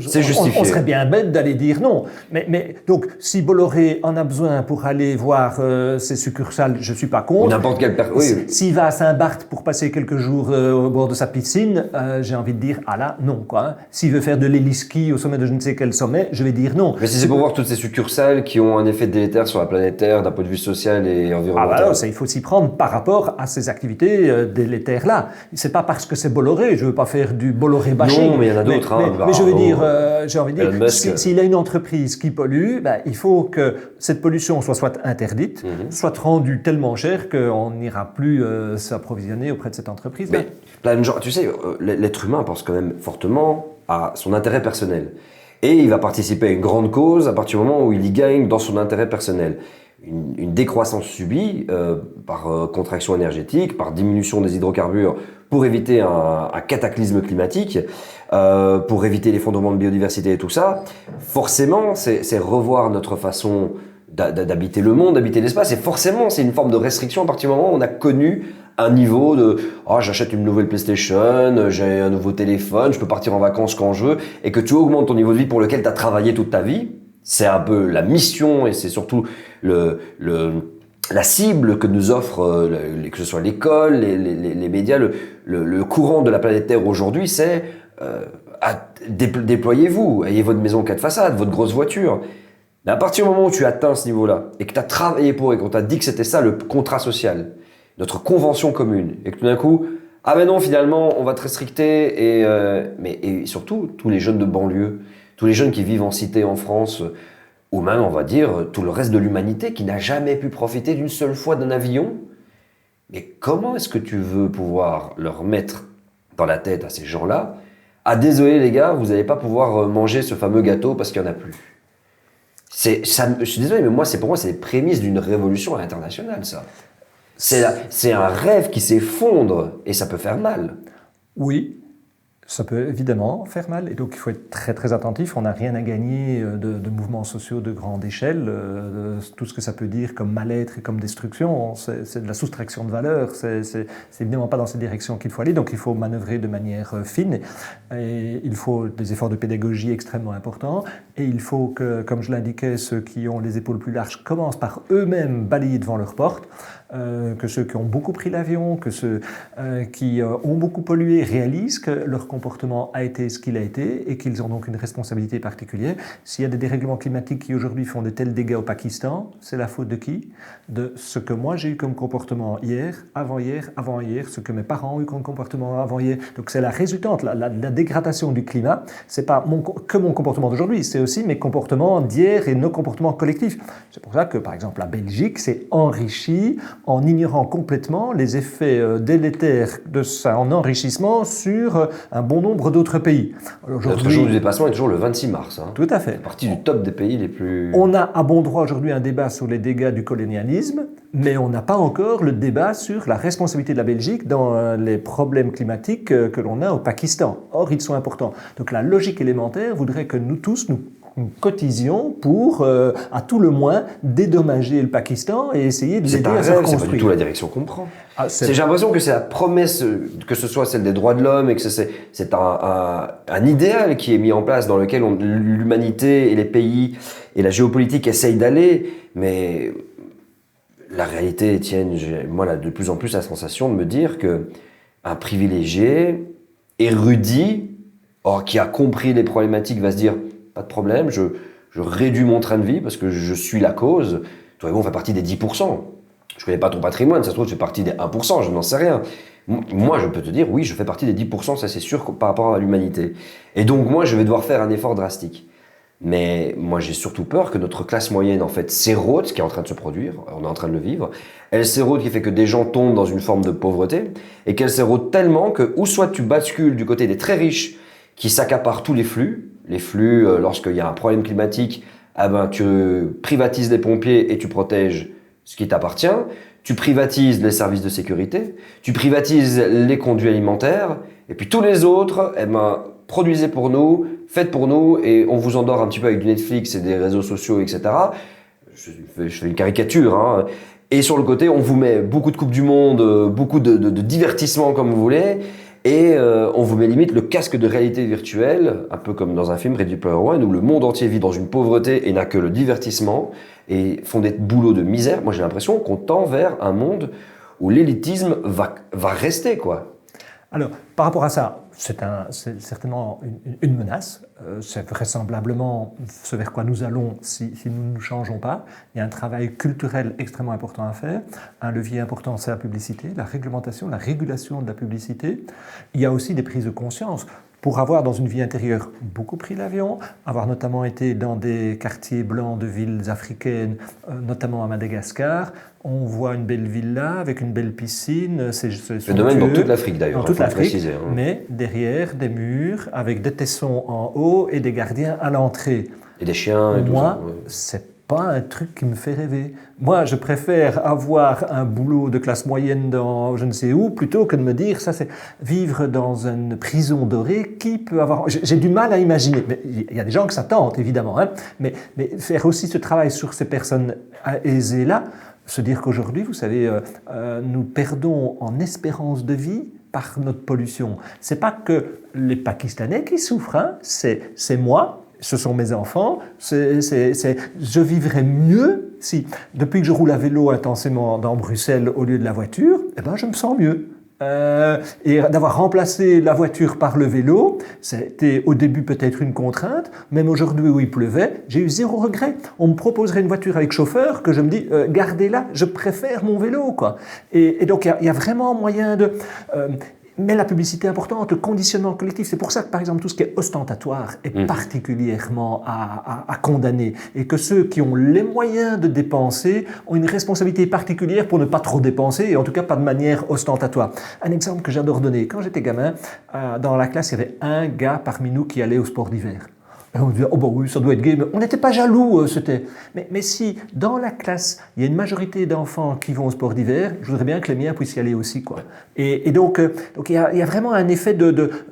c'est justifié. On serait bien bête d'aller dire non. Mais donc, si Bolloré en a besoin pour aller voir ses succursales, je ne suis pas contre. Ou n'importe quelle personne. S'il va à Saint-Barth pour passer quelques jours au bord de sa piscine, j'ai envie de dire, ah là, non, quoi. S'il veut faire de l'héliski au sommet de je ne sais quel sommet, je vais dire non. Mais si c'est pour voir toutes ces succursales qui ont un effet délétère sur la planète Terre d'un point de vue social et environnemental. Ah bah non, il faut s'y prendre par rapport à ces activités délétères-là. C'est pas parce que c'est Bolloré, je veux pas faire du Bolloré bashing. Non, mais il y en a d'autres. Mais je veux dire, j'ai envie de dire, s'il a une entreprise qui pollue, il faut que cette pollution soit interdite, soit rendue tellement chère qu'on n'ira plus s'approvisionner auprès de cette entreprise. Mais plein de gens, tu sais, l'être humain pense quand même fortement à son intérêt personnel. Et il va participer à une grande cause à partir du moment où il y gagne dans son intérêt personnel. Une décroissance subie par contraction énergétique, par diminution des hydrocarbures pour éviter un cataclysme climatique, pour éviter l'effondrement de biodiversité et tout ça, forcément, c'est revoir notre façon d'habiter le monde, d'habiter l'espace, et forcément, c'est une forme de restriction à partir du moment où on a connu un niveau de j'achète une nouvelle PlayStation, j'ai un nouveau téléphone, je peux partir en vacances quand je veux, et que tu augmentes ton niveau de vie pour lequel tu as travaillé toute ta vie. C'est un peu la mission et c'est surtout la cible que nous offre que ce soit l'école, les médias, le courant de la planète Terre aujourd'hui, c'est déployez-vous, ayez votre maison 4 façades, votre grosse voiture. Mais à partir du moment où tu atteins ce niveau-là et que tu as travaillé pour et qu'on t'a dit que c'était ça le contrat social, notre convention commune, et que tout d'un coup, ah ben non, finalement, on va te restricter, et surtout, tous les jeunes de banlieue, tous les jeunes qui vivent en cité en France, ou même, on va dire, tout le reste de l'humanité qui n'a jamais pu profiter d'une seule fois d'un avion. Mais comment est-ce que tu veux pouvoir leur mettre dans la tête à ces gens-là, ah désolé les gars, vous n'allez pas pouvoir manger ce fameux gâteau parce qu'il n'y en a plus. Je suis désolé, mais pour moi, c'est les prémices d'une révolution internationale, ça. C'est un rêve qui s'effondre et ça peut faire mal. Oui, ça peut évidemment faire mal, et donc il faut être très très attentif. On n'a rien à gagner de mouvements sociaux de grande échelle. Tout ce que ça peut dire comme mal-être et comme destruction, c'est de la soustraction de valeur. C'est évidemment pas dans cette direction qu'il faut aller, donc il faut manœuvrer de manière fine. Et il faut des efforts de pédagogie extrêmement importants, et il faut que, comme je l'indiquais, ceux qui ont les épaules plus larges commencent par eux-mêmes balayer devant leur porte. Que ceux qui ont beaucoup pris l'avion, que ceux qui ont beaucoup pollué réalisent que leur comportement a été ce qu'il a été et qu'ils ont donc une responsabilité particulière. S'il y a des dérèglements climatiques qui aujourd'hui font de tels dégâts au Pakistan, c'est la faute de qui? De ce que moi j'ai eu comme comportement hier, avant-hier, ce que mes parents ont eu comme comportement avant-hier. Donc c'est la résultante, la dégradation du climat. C'est pas que mon comportement d'aujourd'hui, c'est aussi mes comportements d'hier et nos comportements collectifs. C'est pour ça que par exemple la Belgique s'est enrichie en ignorant complètement les effets délétères de son enrichissement sur un bon nombre d'autres pays. Notre jour du dépassement est toujours le 26 mars. Hein. Tout à fait. C'est partie du top des pays les plus... On a à bon droit aujourd'hui un débat sur les dégâts du colonialisme, mais on n'a pas encore le débat sur la responsabilité de la Belgique dans les problèmes climatiques que l'on a au Pakistan. Or, ils sont importants. Donc la logique élémentaire voudrait que nous tous, nous cotisions pour, à tout le moins, dédommager le Pakistan et essayer de l'aider à se reconstruire. C'est pas du tout la direction qu'on prend. J'ai l'impression que c'est la promesse, que ce soit celle des droits de l'homme, et que c'est un idéal qui est mis en place dans lequel l'humanité et les pays et la géopolitique essayent d'aller, mais la réalité, Étienne, moi là, de plus en plus la sensation de me dire que un privilégié, érudit, qui a compris les problématiques, va se dire pas de problème, je réduis mon train de vie parce que je suis la cause. Toi et moi, on fait partie des 10%. Je connais pas ton patrimoine, ça se trouve, tu fais partie des 1%, je n'en sais rien. Moi, je peux te dire, oui, je fais partie des 10%, ça c'est sûr, par rapport à l'humanité. Et donc, moi, je vais devoir faire un effort drastique. Mais moi, j'ai surtout peur que notre classe moyenne, en fait, s'érode, ce qui est en train de se produire, on est en train de le vivre. Elle s'érode, qui fait que des gens tombent dans une forme de pauvreté, et qu'elle s'érode tellement que, ou soit tu bascules du côté des très riches, qui s'accaparent tous les flux, lorsqu'il y a un problème climatique, tu privatises les pompiers et tu protèges ce qui t'appartient, tu privatises les services de sécurité, tu privatises les conduits alimentaires, et puis tous les autres, produisez pour nous, faites pour nous, et on vous endort un petit peu avec du Netflix et des réseaux sociaux, etc. Je fais une caricature, hein. Et sur le côté, on vous met beaucoup de Coupes du Monde, beaucoup de divertissements comme vous voulez, et on vous met limite le casque de réalité virtuelle, un peu comme dans un film Ready Player One, où le monde entier vit dans une pauvreté et n'a que le divertissement, et font des boulots de misère. Moi, j'ai l'impression qu'on tend vers un monde où l'élitisme va rester, quoi. Alors, par rapport à ça, c'est certainement une menace. C'est vraisemblablement ce vers quoi nous allons si nous ne nous changeons pas. Il y a un travail culturel extrêmement important à faire. Un levier important, c'est la publicité, la réglementation, la régulation de la publicité. Il y a aussi des prises de conscience. Pour avoir dans une vie intérieure beaucoup pris l'avion, avoir notamment été dans des quartiers blancs de villes africaines, notamment à Madagascar, on voit une belle villa avec une belle piscine. C'est le domaine dans toute l'Afrique d'ailleurs. Dans toute l'Afrique, mais derrière des murs avec des tessons en haut et des gardiens à l'entrée. Et des chiens et tout ça. Moi, c'est pas un truc qui me fait rêver. Moi, je préfère avoir un boulot de classe moyenne dans je ne sais où, plutôt que de me dire, ça c'est vivre dans une prison dorée, qui peut avoir... J'ai du mal à imaginer. Mais il y a des gens que ça tente, évidemment. Hein, mais faire aussi ce travail sur ces personnes aisées-là, se dire qu'aujourd'hui, vous savez, nous perdons en espérance de vie par notre pollution. C'est pas que les Pakistanais qui souffrent, hein, c'est moi, ce sont mes enfants, je vivrais mieux si, depuis que je roule à vélo intensément dans Bruxelles au lieu de la voiture, eh ben, je me sens mieux. Et d'avoir remplacé la voiture par le vélo, c'était au début peut-être une contrainte, même aujourd'hui où il pleuvait, j'ai eu zéro regret. On me proposerait une voiture avec chauffeur que je me dis, gardez-la, je préfère mon vélo, quoi. Et donc il y a vraiment moyen de... Mais la publicité est importante, le conditionnement collectif, c'est pour ça que par exemple tout ce qui est ostentatoire est particulièrement à condamner et que ceux qui ont les moyens de dépenser ont une responsabilité particulière pour ne pas trop dépenser et en tout cas pas de manière ostentatoire. Un exemple que j'adore donner, quand j'étais gamin, dans la classe il y avait un gars parmi nous qui allait au sport d'hiver. Et on disait, oh bah oui, ça doit être gay, mais on n'était pas jaloux, c'était. Mais si dans la classe, il y a une majorité d'enfants qui vont au sport d'hiver, je voudrais bien que les miens puissent y aller aussi, quoi. Et donc il y a vraiment un effet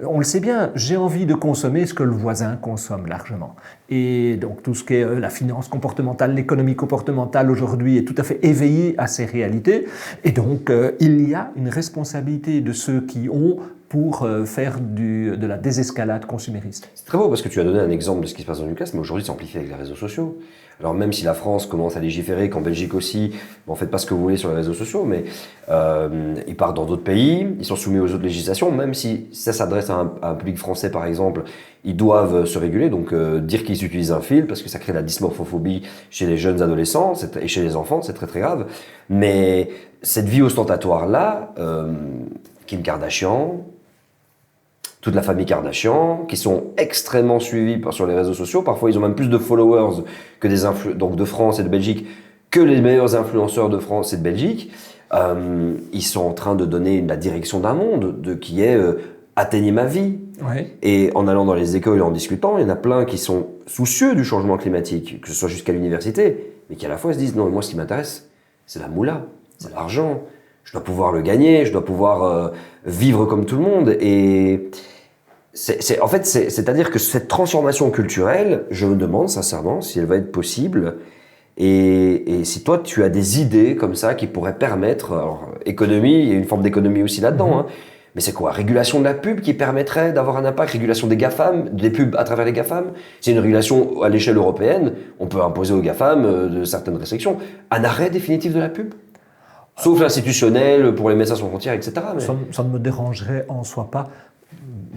on le sait bien, j'ai envie de consommer ce que le voisin consomme largement. Et donc tout ce qui est la finance comportementale, l'économie comportementale aujourd'hui est tout à fait éveillée à ces réalités. Et donc il y a une responsabilité de ceux qui ont pour faire de la désescalade consumériste. C'est très beau parce que tu as donné un exemple de ce qui se passe dans Newcastle, mais aujourd'hui c'est amplifié avec les réseaux sociaux. Alors même si la France commence à légiférer, qu'en Belgique aussi, bon, faites pas ce que vous voulez sur les réseaux sociaux, mais ils partent dans d'autres pays, ils sont soumis aux autres législations, même si ça s'adresse à un public français par exemple, ils doivent se réguler, donc dire qu'ils utilisent un fil, parce que ça crée la dysmorphophobie chez les jeunes adolescents et chez les enfants, c'est très très grave. Mais cette vie ostentatoire-là, Kim Kardashian, toute la famille Kardashian, qui sont extrêmement suivis sur les réseaux sociaux. Parfois, ils ont même plus de followers que donc de France et de Belgique que les meilleurs influenceurs de France et de Belgique. Ils sont en train de donner la direction d'un monde qui est atteignez ma vie. Ouais. Et en allant dans les écoles et en discutant, il y en a plein qui sont soucieux du changement climatique, que ce soit jusqu'à l'université, mais qui à la fois se disent non, moi ce qui m'intéresse, c'est la moula, c'est l'argent. Je dois pouvoir le gagner, je dois pouvoir vivre comme tout le monde. Et c'est-à-dire que cette transformation culturelle, je me demande sincèrement si elle va être possible et si toi tu as des idées comme ça qui pourraient permettre, alors économie, il y a une forme d'économie aussi là-dedans, hein, mais c'est quoi? Régulation de la pub qui permettrait d'avoir un impact, régulation des GAFAM, des pubs à travers les GAFAM. C'est une régulation à l'échelle européenne, on peut imposer aux GAFAM de certaines restrictions. Un arrêt définitif de la pub? Sauf l'institutionnel pour les médecins sans frontières, etc. Mais... Ça ne me dérangerait en soi pas.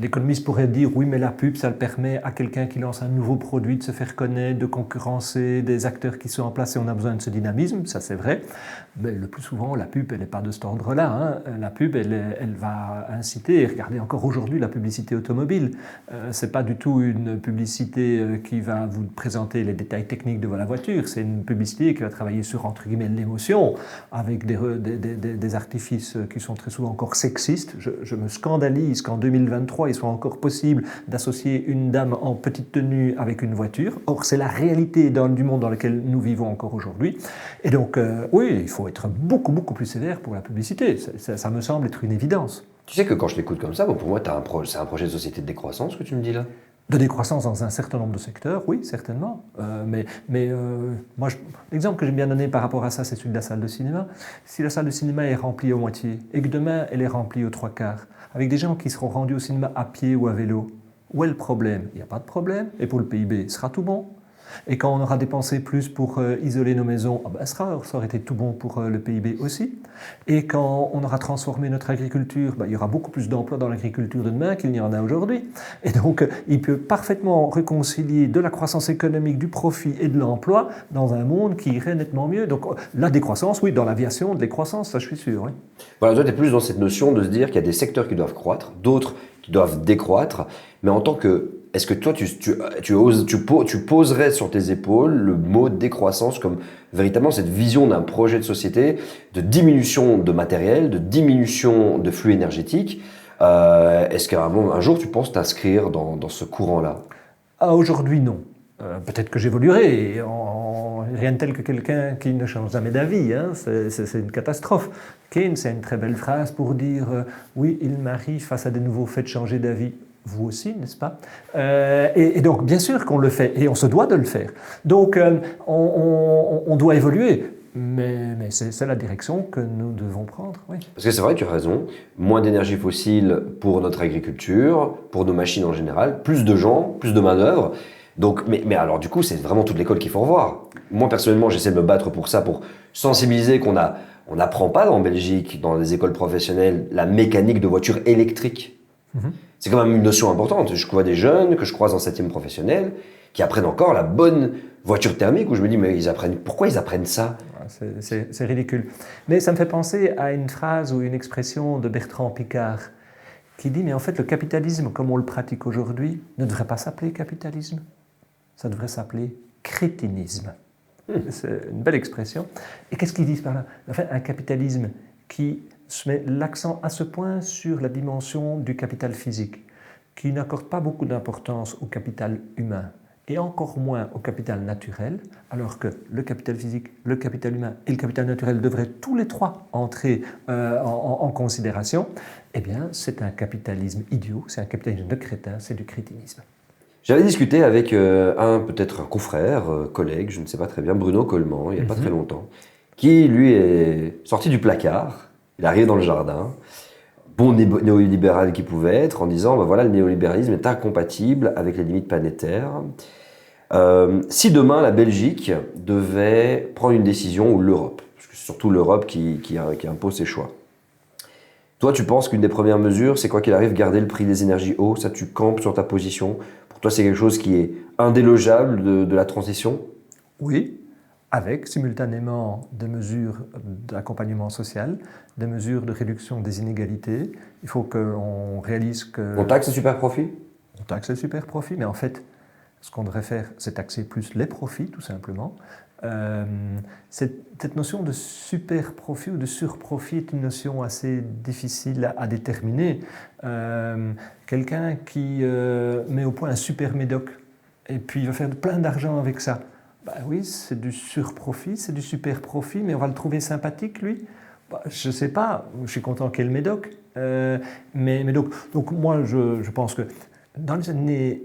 L'économiste pourrait dire oui, mais la pub, ça le permet à quelqu'un qui lance un nouveau produit de se faire connaître, de concurrencer des acteurs qui sont en place et on a besoin de ce dynamisme, ça c'est vrai. Mais le plus souvent, la pub, elle n'est pas de cet ordre-là. Hein. La pub, elle va inciter, et regardez encore aujourd'hui la publicité automobile. Ce n'est pas du tout une publicité qui va vous présenter les détails techniques de la voiture, c'est une publicité qui va travailler sur, entre guillemets, l'émotion, avec des artifices qui sont très souvent encore sexistes. Je me scandalise qu'en 2023, il soit encore possible d'associer une dame en petite tenue avec une voiture. Or, c'est la réalité du monde dans lequel nous vivons encore aujourd'hui. Et donc, oui, il faut être beaucoup, beaucoup plus sévère pour la publicité. Ça me semble être une évidence. Tu sais que quand je t'écoute comme ça, bon, pour moi, c'est un projet de société de décroissance que tu me dis là? De décroissance dans un certain nombre de secteurs, oui, certainement. Moi, l'exemple que j'aime bien donner par rapport à ça, c'est celui de la salle de cinéma. Si la salle de cinéma est remplie à moitié et que demain, elle est remplie aux 3/4, avec des gens qui seront rendus au cinéma à pied ou à vélo, où est le problème? Il n'y a pas de problème. Et pour le PIB, sera tout bon. Et quand on aura dépensé plus pour isoler nos maisons, ça aurait été tout bon pour le PIB aussi. Et quand on aura transformé notre agriculture, il y aura beaucoup plus d'emplois dans l'agriculture de demain qu'il n'y en a aujourd'hui. Et donc, il peut parfaitement réconcilier de la croissance économique, du profit et de l'emploi dans un monde qui irait nettement mieux. Donc, la décroissance, oui, dans l'aviation, de décroissance, ça je suis sûr. Oui. Voilà, toi, tu es plus dans cette notion de se dire qu'il y a des secteurs qui doivent croître, d'autres qui doivent décroître, mais en tant que... Est-ce que toi, tu poserais sur tes épaules le mot décroissance comme véritablement cette vision d'un projet de société de diminution de matériel, de diminution de flux énergétiques? Est-ce qu'un jour, tu penses t'inscrire dans ce courant-là? Aujourd'hui, non. Peut-être que j'évoluerai, rien de tel que quelqu'un qui ne change jamais d'avis, hein. C'est une catastrophe. Keynes a une très belle phrase pour dire oui, il m'arrive face à des nouveaux faits de changer d'avis. Vous aussi, n'est-ce pas? Et donc, bien sûr qu'on le fait, et on se doit de le faire. Donc, on doit évoluer, mais c'est la direction que nous devons prendre. Oui. Parce que c'est vrai, tu as raison, moins d'énergie fossile pour notre agriculture, pour nos machines en général, plus de gens, plus de main-d'œuvre. Donc, mais alors, du coup, c'est vraiment toute l'école qu'il faut revoir. Moi, personnellement, j'essaie de me battre pour ça, pour sensibiliser qu'on n'apprend pas en Belgique, dans les écoles professionnelles, la mécanique de voitures électriques. C'est quand même une notion importante. Je vois des jeunes que je croise en 7e professionnel qui apprennent encore la bonne voiture thermique où je me dis mais pourquoi ils apprennent ça? C'est ridicule. Mais ça me fait penser à une phrase ou une expression de Bertrand Piccard qui dit, mais en fait, le capitalisme, comme on le pratique aujourd'hui, ne devrait pas s'appeler capitalisme. Ça devrait s'appeler crétinisme. C'est une belle expression. Et qu'est-ce qu'ils disent par là? Enfin, un capitalisme qui se met l'accent à ce point sur la dimension du capital physique, qui n'accorde pas beaucoup d'importance au capital humain, et encore moins au capital naturel, alors que le capital physique, le capital humain et le capital naturel devraient tous les trois entrer en considération, eh bien, c'est un capitalisme idiot, c'est un capitalisme de crétin, c'est du crétinisme. J'avais discuté avec peut-être un confrère, collègue, je ne sais pas très bien, Bruno Coleman, il n'y a pas très longtemps, qui, lui, est sorti du placard, il arrive dans le jardin, bon néolibéral qu'il pouvait être, en disant, ben voilà, le néolibéralisme est incompatible avec les limites planétaires. Si demain la Belgique devait prendre une décision, ou l'Europe, parce que c'est surtout l'Europe qui impose ses choix. Toi, tu penses qu'une des premières mesures, c'est quoi qu'il arrive, garder le prix des énergies haut, ça tu campes sur ta position. Pour toi, c'est quelque chose qui est indélogeable de la transition? Oui, avec simultanément des mesures d'accompagnement social, des mesures de réduction des inégalités. Il faut qu'on réalise que... On taxe les super profits? On taxe les super profits, mais en fait, ce qu'on devrait faire, c'est taxer plus les profits, tout simplement. Cette notion de super profit ou de surprofit est une notion assez difficile à déterminer. Quelqu'un qui met au point un super médoc et puis il va faire plein d'argent avec ça, bah oui, c'est du surprofit, c'est du super profit, mais on va le trouver sympathique, lui. Bah, je ne sais pas, je suis content qu'il y ait le médoc. Mais donc moi, je pense que dans les années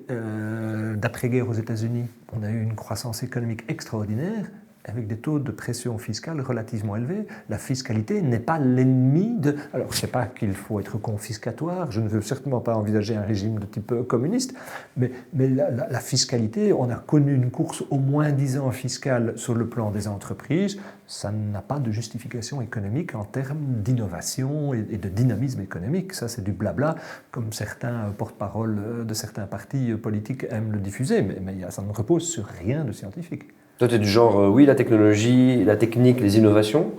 d'après-guerre aux États-Unis, on a eu une croissance économique extraordinaire avec des taux de pression fiscale relativement élevés. La fiscalité n'est pas l'ennemi de... Alors, je ne sais pas qu'il faut être confiscatoire, je ne veux certainement pas envisager un régime de type communiste, mais la fiscalité, on a connu une course au moins 10 ans fiscale sur le plan des entreprises, ça n'a pas de justification économique en termes d'innovation et de dynamisme économique. Ça, c'est du blabla, comme certains porte-parole de certains partis politiques aiment le diffuser, mais ça ne repose sur rien de scientifique. Toi, tu es du genre, oui, la technologie, la technique, les innovations,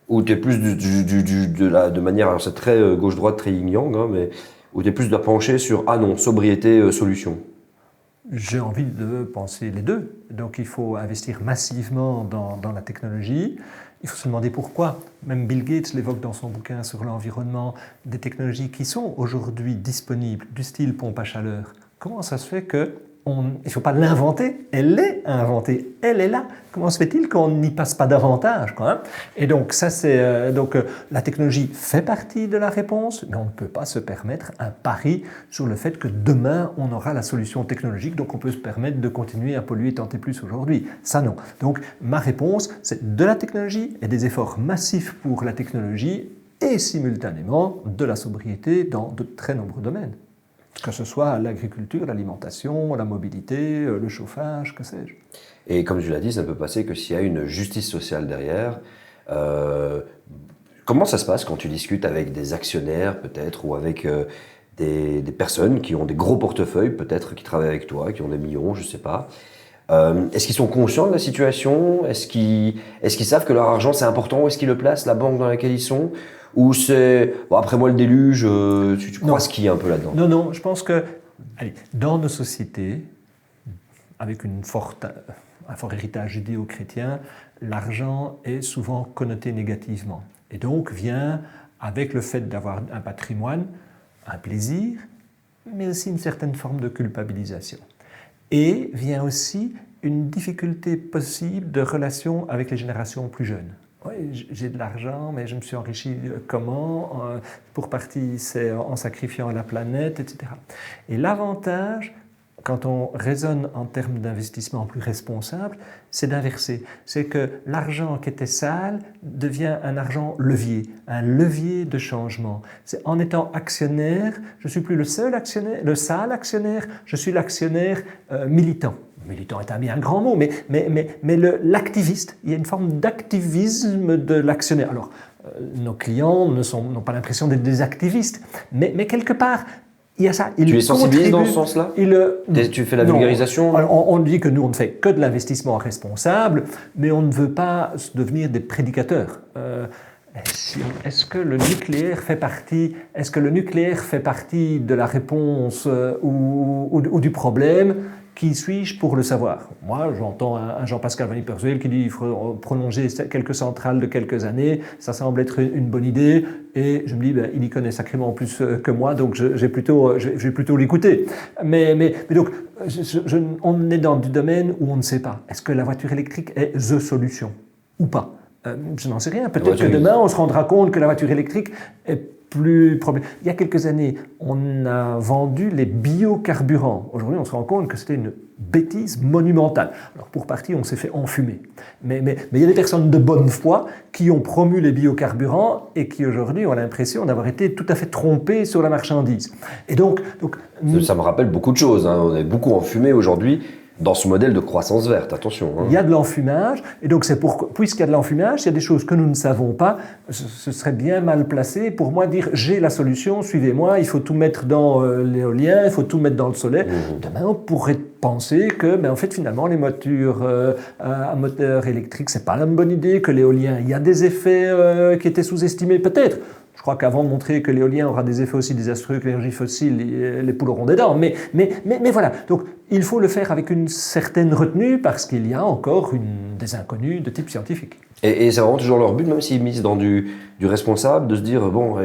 ou tu es plus de manière, alors c'est très gauche-droite, très yin-yang, hein, mais où tu es plus de pencher sur, ah non, sobriété, solution? J'ai envie de penser les deux. Donc il faut investir massivement dans la technologie. Il faut se demander pourquoi. Même Bill Gates l'évoque dans son bouquin sur l'environnement, des technologies qui sont aujourd'hui disponibles, du style pompe à chaleur. Comment ça se fait que il ne faut pas l'inventer, elle est inventée, elle est là. Comment se fait-il qu'on n'y passe pas davantage, quoi, hein? Et donc, ça, la technologie fait partie de la réponse, mais on ne peut pas se permettre un pari sur le fait que demain, on aura la solution technologique, donc on peut se permettre de continuer à polluer tant et plus aujourd'hui. Ça, non. Donc, ma réponse, c'est de la technologie et des efforts massifs pour la technologie et simultanément de la sobriété dans de très nombreux domaines. Que ce soit l'agriculture, l'alimentation, la mobilité, le chauffage, que sais-je. Et comme tu l'as dit, ça ne peut passer que s'il y a une justice sociale derrière. Comment ça se passe quand tu discutes avec des actionnaires peut-être ou avec des personnes qui ont des gros portefeuilles peut-être, qui travaillent avec toi, qui ont des millions, je ne sais pas. Est-ce qu'ils sont conscients de la situation? Est-ce qu'ils savent que leur argent c'est important? Où est-ce qu'ils le placent, la banque dans laquelle ils sont? Ou c'est, bon, après moi le déluge, tu crois ce qu'il y a un peu là-dedans? Non, je pense que, dans nos sociétés, avec un fort héritage judéo-chrétien, l'argent est souvent connoté négativement. Et donc vient, avec le fait d'avoir un patrimoine, un plaisir, mais aussi une certaine forme de culpabilisation. Et vient aussi une difficulté possible de relation avec les générations plus jeunes. Oui, j'ai de l'argent, mais je me suis enrichi comment? Pour partie, c'est en sacrifiant la planète, etc. Et l'avantage, quand on raisonne en termes d'investissement plus responsable, c'est d'inverser. C'est que l'argent qui était sale devient un argent levier, un levier de changement. C'est en étant actionnaire, je ne suis plus le seul actionnaire, le sale actionnaire, je suis l'actionnaire militant. Militant est un bien grand mot, mais l'activiste, il y a une forme d'activisme de l'actionnaire. Alors, nos clients n'ont pas l'impression d'être des activistes, mais quelque part, il y a ça. Tu es sensibilisé dans ce sens-là? Tu fais la vulgarisation? Alors, on dit que nous, on ne fait que de l'investissement responsable, mais on ne veut pas devenir des prédicateurs. Est-ce que le nucléaire fait partie de la réponse ou du problème? Qui suis-je pour le savoir? Moi, j'entends un Jean-Pascal Van Yperswil qui dit qu'il faut prolonger quelques centrales de quelques années. Ça semble être une bonne idée. Et je me dis, il y connaît sacrément plus que moi, donc je vais plutôt l'écouter. Mais donc, on est dans du domaine où on ne sait pas. Est-ce que la voiture électrique est the solution ou pas? Je n'en sais rien. Peut-être que demain, on se rendra compte que la voiture électrique est plus problème. Il y a quelques années, on a vendu les biocarburants. Aujourd'hui, on se rend compte que c'était une bêtise monumentale. Alors, pour partie, on s'est fait enfumer. Mais il y a des personnes de bonne foi qui ont promu les biocarburants et qui, aujourd'hui, ont l'impression d'avoir été tout à fait trompées sur la marchandise. Et donc ça me rappelle beaucoup de choses. On est beaucoup enfumé aujourd'hui. Dans ce modèle de croissance verte, attention. Il y a de l'enfumage, et donc puisqu'il y a de l'enfumage, il y a des choses que nous ne savons pas, ce serait bien mal placé pour moi dire j'ai la solution, suivez-moi, il faut tout mettre dans l'éolien, il faut tout mettre dans le solaire. Demain, on pourrait penser que, en fait, finalement, les voitures à moteur électrique, c'est pas la bonne idée, que l'éolien, il y a des effets qui étaient sous-estimés, peut-être. Je crois qu'avant de montrer que l'éolien aura des effets aussi désastreux que l'énergie fossile, les poules auront des dents. Mais voilà, donc il faut le faire avec une certaine retenue parce qu'il y a encore des inconnus de type scientifique. Et c'est vraiment toujours leur but, même s'ils misent dans du responsable, de se dire, bon,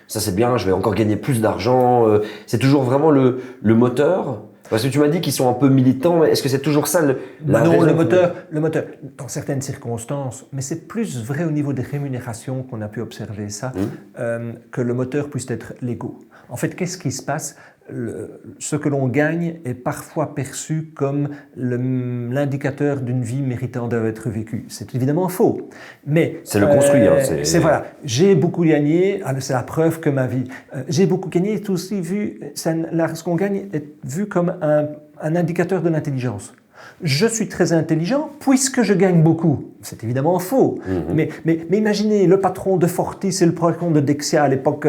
ça c'est bien, je vais encore gagner plus d'argent. C'est toujours vraiment le moteur. Parce que tu m'as dit qu'ils sont un peu militants, mais est-ce que c'est toujours ça la raison? Non, le moteur, dans certaines circonstances, mais c'est plus vrai au niveau des rémunérations qu'on a pu observer ça, que le moteur puisse être légaux. En fait, qu'est-ce qui se passe? Ce que l'on gagne est parfois perçu comme l'indicateur d'une vie méritant d'être vécue. C'est évidemment faux. Mais c'est le construire. C'est voilà. J'ai beaucoup gagné. C'est la preuve que ma vie. J'ai beaucoup gagné. C'est aussi vu. Ce qu'on gagne est vu comme un indicateur de l'intelligence. Je suis très intelligent puisque je gagne beaucoup. C'est évidemment faux. Mais imaginez le patron de Fortis et le patron de Dexia à l'époque.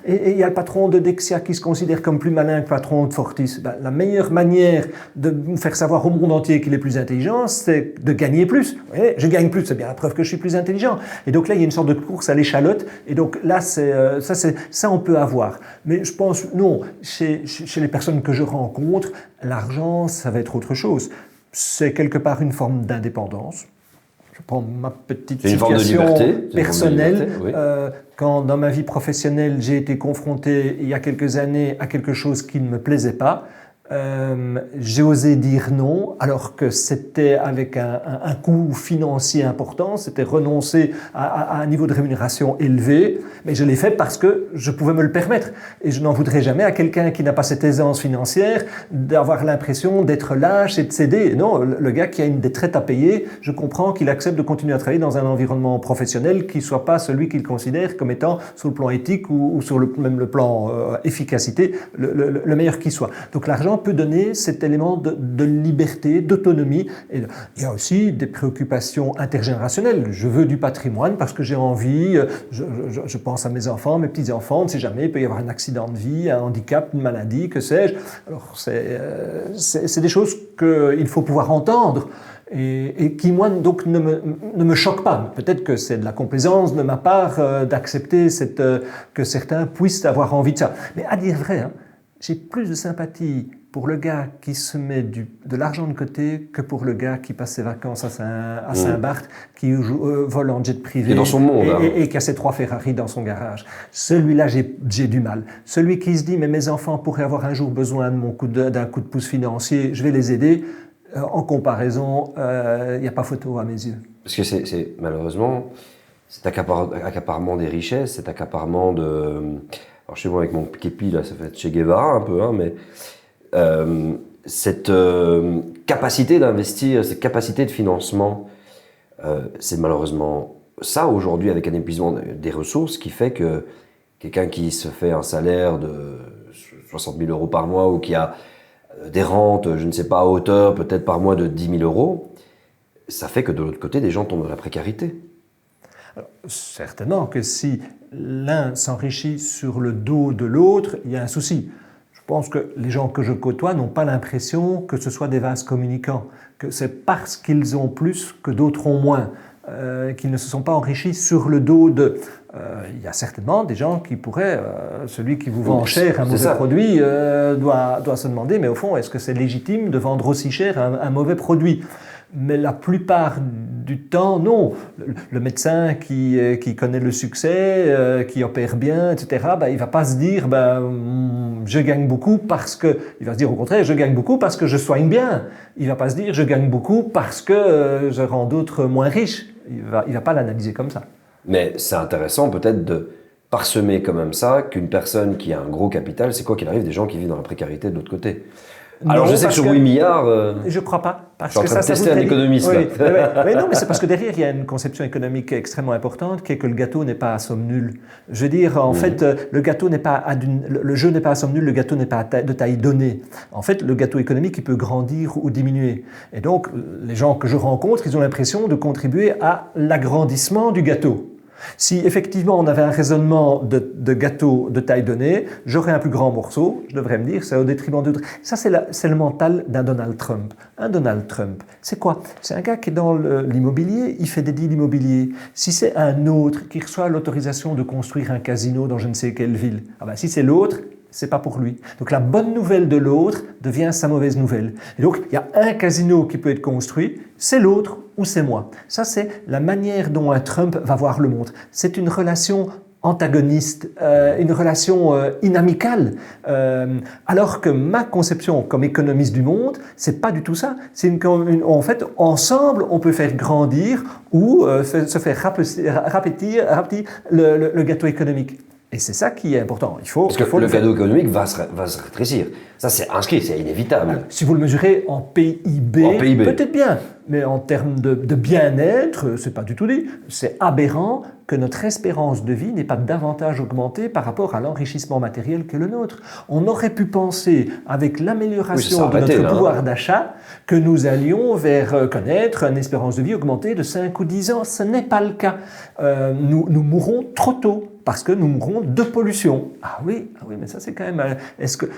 Et il y a le patron de Dexia qui se considère comme plus malin que le patron de Fortis. La meilleure manière de faire savoir au monde entier qu'il est plus intelligent, c'est de gagner plus. Vous voyez, je gagne plus, c'est bien la preuve que je suis plus intelligent. Et donc là, il y a une sorte de course à l'échalote. Et donc là, ça on peut avoir. Mais je pense, non, chez les personnes que je rencontre, l'argent, ça va être autre chose. C'est quelque part une forme d'indépendance. Je prends ma petite situation personnelle. Oui. Quand dans ma vie professionnelle, j'ai été confronté il y a quelques années à quelque chose qui ne me plaisait pas, j'ai osé dire non, alors que c'était avec un coût financier important, c'était renoncer à un niveau de rémunération élevé, mais je l'ai fait parce que je pouvais me le permettre. Et je n'en voudrais jamais à quelqu'un qui n'a pas cette aisance financière d'avoir l'impression d'être lâche et de céder. Non, le gars qui a une dette à payer, je comprends qu'il accepte de continuer à travailler dans un environnement professionnel qui ne soit pas celui qu'il considère comme étant, sur le plan éthique ou sur même le plan efficacité, le meilleur qui soit. Donc l'argent peut donner cet élément de liberté, d'autonomie. Et il y a aussi des préoccupations intergénérationnelles. Je veux du patrimoine parce que j'ai envie, je pense à mes enfants, mes petits-enfants, on ne sait jamais, il peut y avoir un accident de vie, un handicap, une maladie, que sais-je. Alors c'est des choses qu'il faut pouvoir entendre. Et qui, moi, donc, ne me choquent pas. Peut-être que c'est de la complaisance de ma part d'accepter que certains puissent avoir envie de ça. Mais à dire vrai, j'ai plus de sympathie pour le gars qui se met de l'argent de côté que pour le gars qui passe ses vacances à Saint-Barth, qui vole en jet privé et dans son monde, et qui a ses 3 Ferrari dans son garage. Celui-là, j'ai du mal. Celui qui se dit, mais mes enfants pourraient avoir un jour besoin d'un coup de pouce financier, je vais les aider. En comparaison, il n'y a pas photo à mes yeux. Parce que c'est malheureusement, cet accaparement des richesses, cet accaparement de... Alors chez moi avec mon képi, là, ça fait Che Guevara un peu, mais cette capacité d'investir, cette capacité de financement, c'est malheureusement ça aujourd'hui avec un épuisement des ressources qui fait que quelqu'un qui se fait un salaire de 60 000 euros par mois ou qui a des rentes, je ne sais pas, à hauteur peut-être par mois de 10 000 euros, ça fait que de l'autre côté, des gens tombent dans la précarité. Alors, certainement que si l'un s'enrichit sur le dos de l'autre, il y a un souci. Je pense que les gens que je côtoie n'ont pas l'impression que ce soit des vases communicants, que c'est parce qu'ils ont plus que d'autres ont moins. qu'ils ne se sont pas enrichis sur le dos de... Il y a certainement des gens qui pourraient... celui qui vous vend cher un mauvais produit doit se demander, mais au fond, est-ce que c'est légitime de vendre aussi cher un mauvais produit ? Mais la plupart du temps, non. Le médecin qui connaît le succès, qui opère bien, etc., il ne va pas se dire je gagne beaucoup parce que... Il va se dire au contraire, je gagne beaucoup parce que je soigne bien. Il ne va pas se dire je gagne beaucoup parce que je rends d'autres moins riches. Il ne va pas l'analyser comme ça. Mais c'est intéressant peut-être de parsemer quand même ça, qu'une personne qui a un gros capital, c'est quoi qu'il arrive des gens qui vivent dans la précarité de l'autre côté. Alors je sais que sur 8 milliards... Je ne crois pas. Parce je suis en train de tester un économiste. Oui, mais non, mais c'est parce que derrière, il y a une conception économique extrêmement importante qui est que le gâteau n'est pas à somme nulle. Je veux dire, en fait, le jeu n'est pas à somme nulle, le gâteau n'est pas de taille donnée. En fait, le gâteau économique, il peut grandir ou diminuer. Et donc, les gens que je rencontre, ils ont l'impression de contribuer à l'agrandissement du gâteau. Si effectivement on avait un raisonnement de gâteau de taille donnée, j'aurais un plus grand morceau, je devrais me dire, c'est au détriment d'autres. Ça, c'est le mental d'un Donald Trump. Un Donald Trump, c'est quoi? C'est un gars qui est dans l'immobilier, il fait des deals immobiliers. Si c'est un autre qui reçoit l'autorisation de construire un casino dans je ne sais quelle ville, si c'est l'autre, c'est pas pour lui. Donc la bonne nouvelle de l'autre devient sa mauvaise nouvelle. Et donc il y a un casino qui peut être construit, c'est l'autre ou c'est moi. Ça, c'est la manière dont un Trump va voir le monde. C'est une relation antagoniste, une relation inamicale. Alors que ma conception comme économiste du monde, c'est pas du tout ça. En fait, ensemble, on peut faire grandir ou se faire rapetir le gâteau économique. Et c'est ça qui est important. Parce que le gâteau économique va se rétrécir. Ça, c'est inscrit, c'est inévitable. Si vous le mesurez en PIB, peut-être bien. Mais en termes de bien-être, c'est pas du tout dit. C'est aberrant que notre espérance de vie n'ait pas davantage augmenté par rapport à l'enrichissement matériel que le nôtre. On aurait pu penser, avec l'amélioration de notre pouvoir d'achat, que nous allions vers connaître une espérance de vie augmentée de 5 ou 10 ans. Ce n'est pas le cas. Nous mourrons trop tôt. Parce que nous mourrons de pollution. Ah oui, mais ça c'est quand même...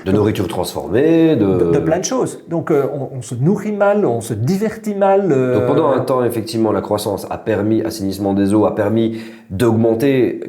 de nourriture transformée, de plein de choses. Donc on se nourrit mal, on se divertit mal. Donc pendant un temps, effectivement, la croissance a permis, assainissement des eaux, a permis d'augmenter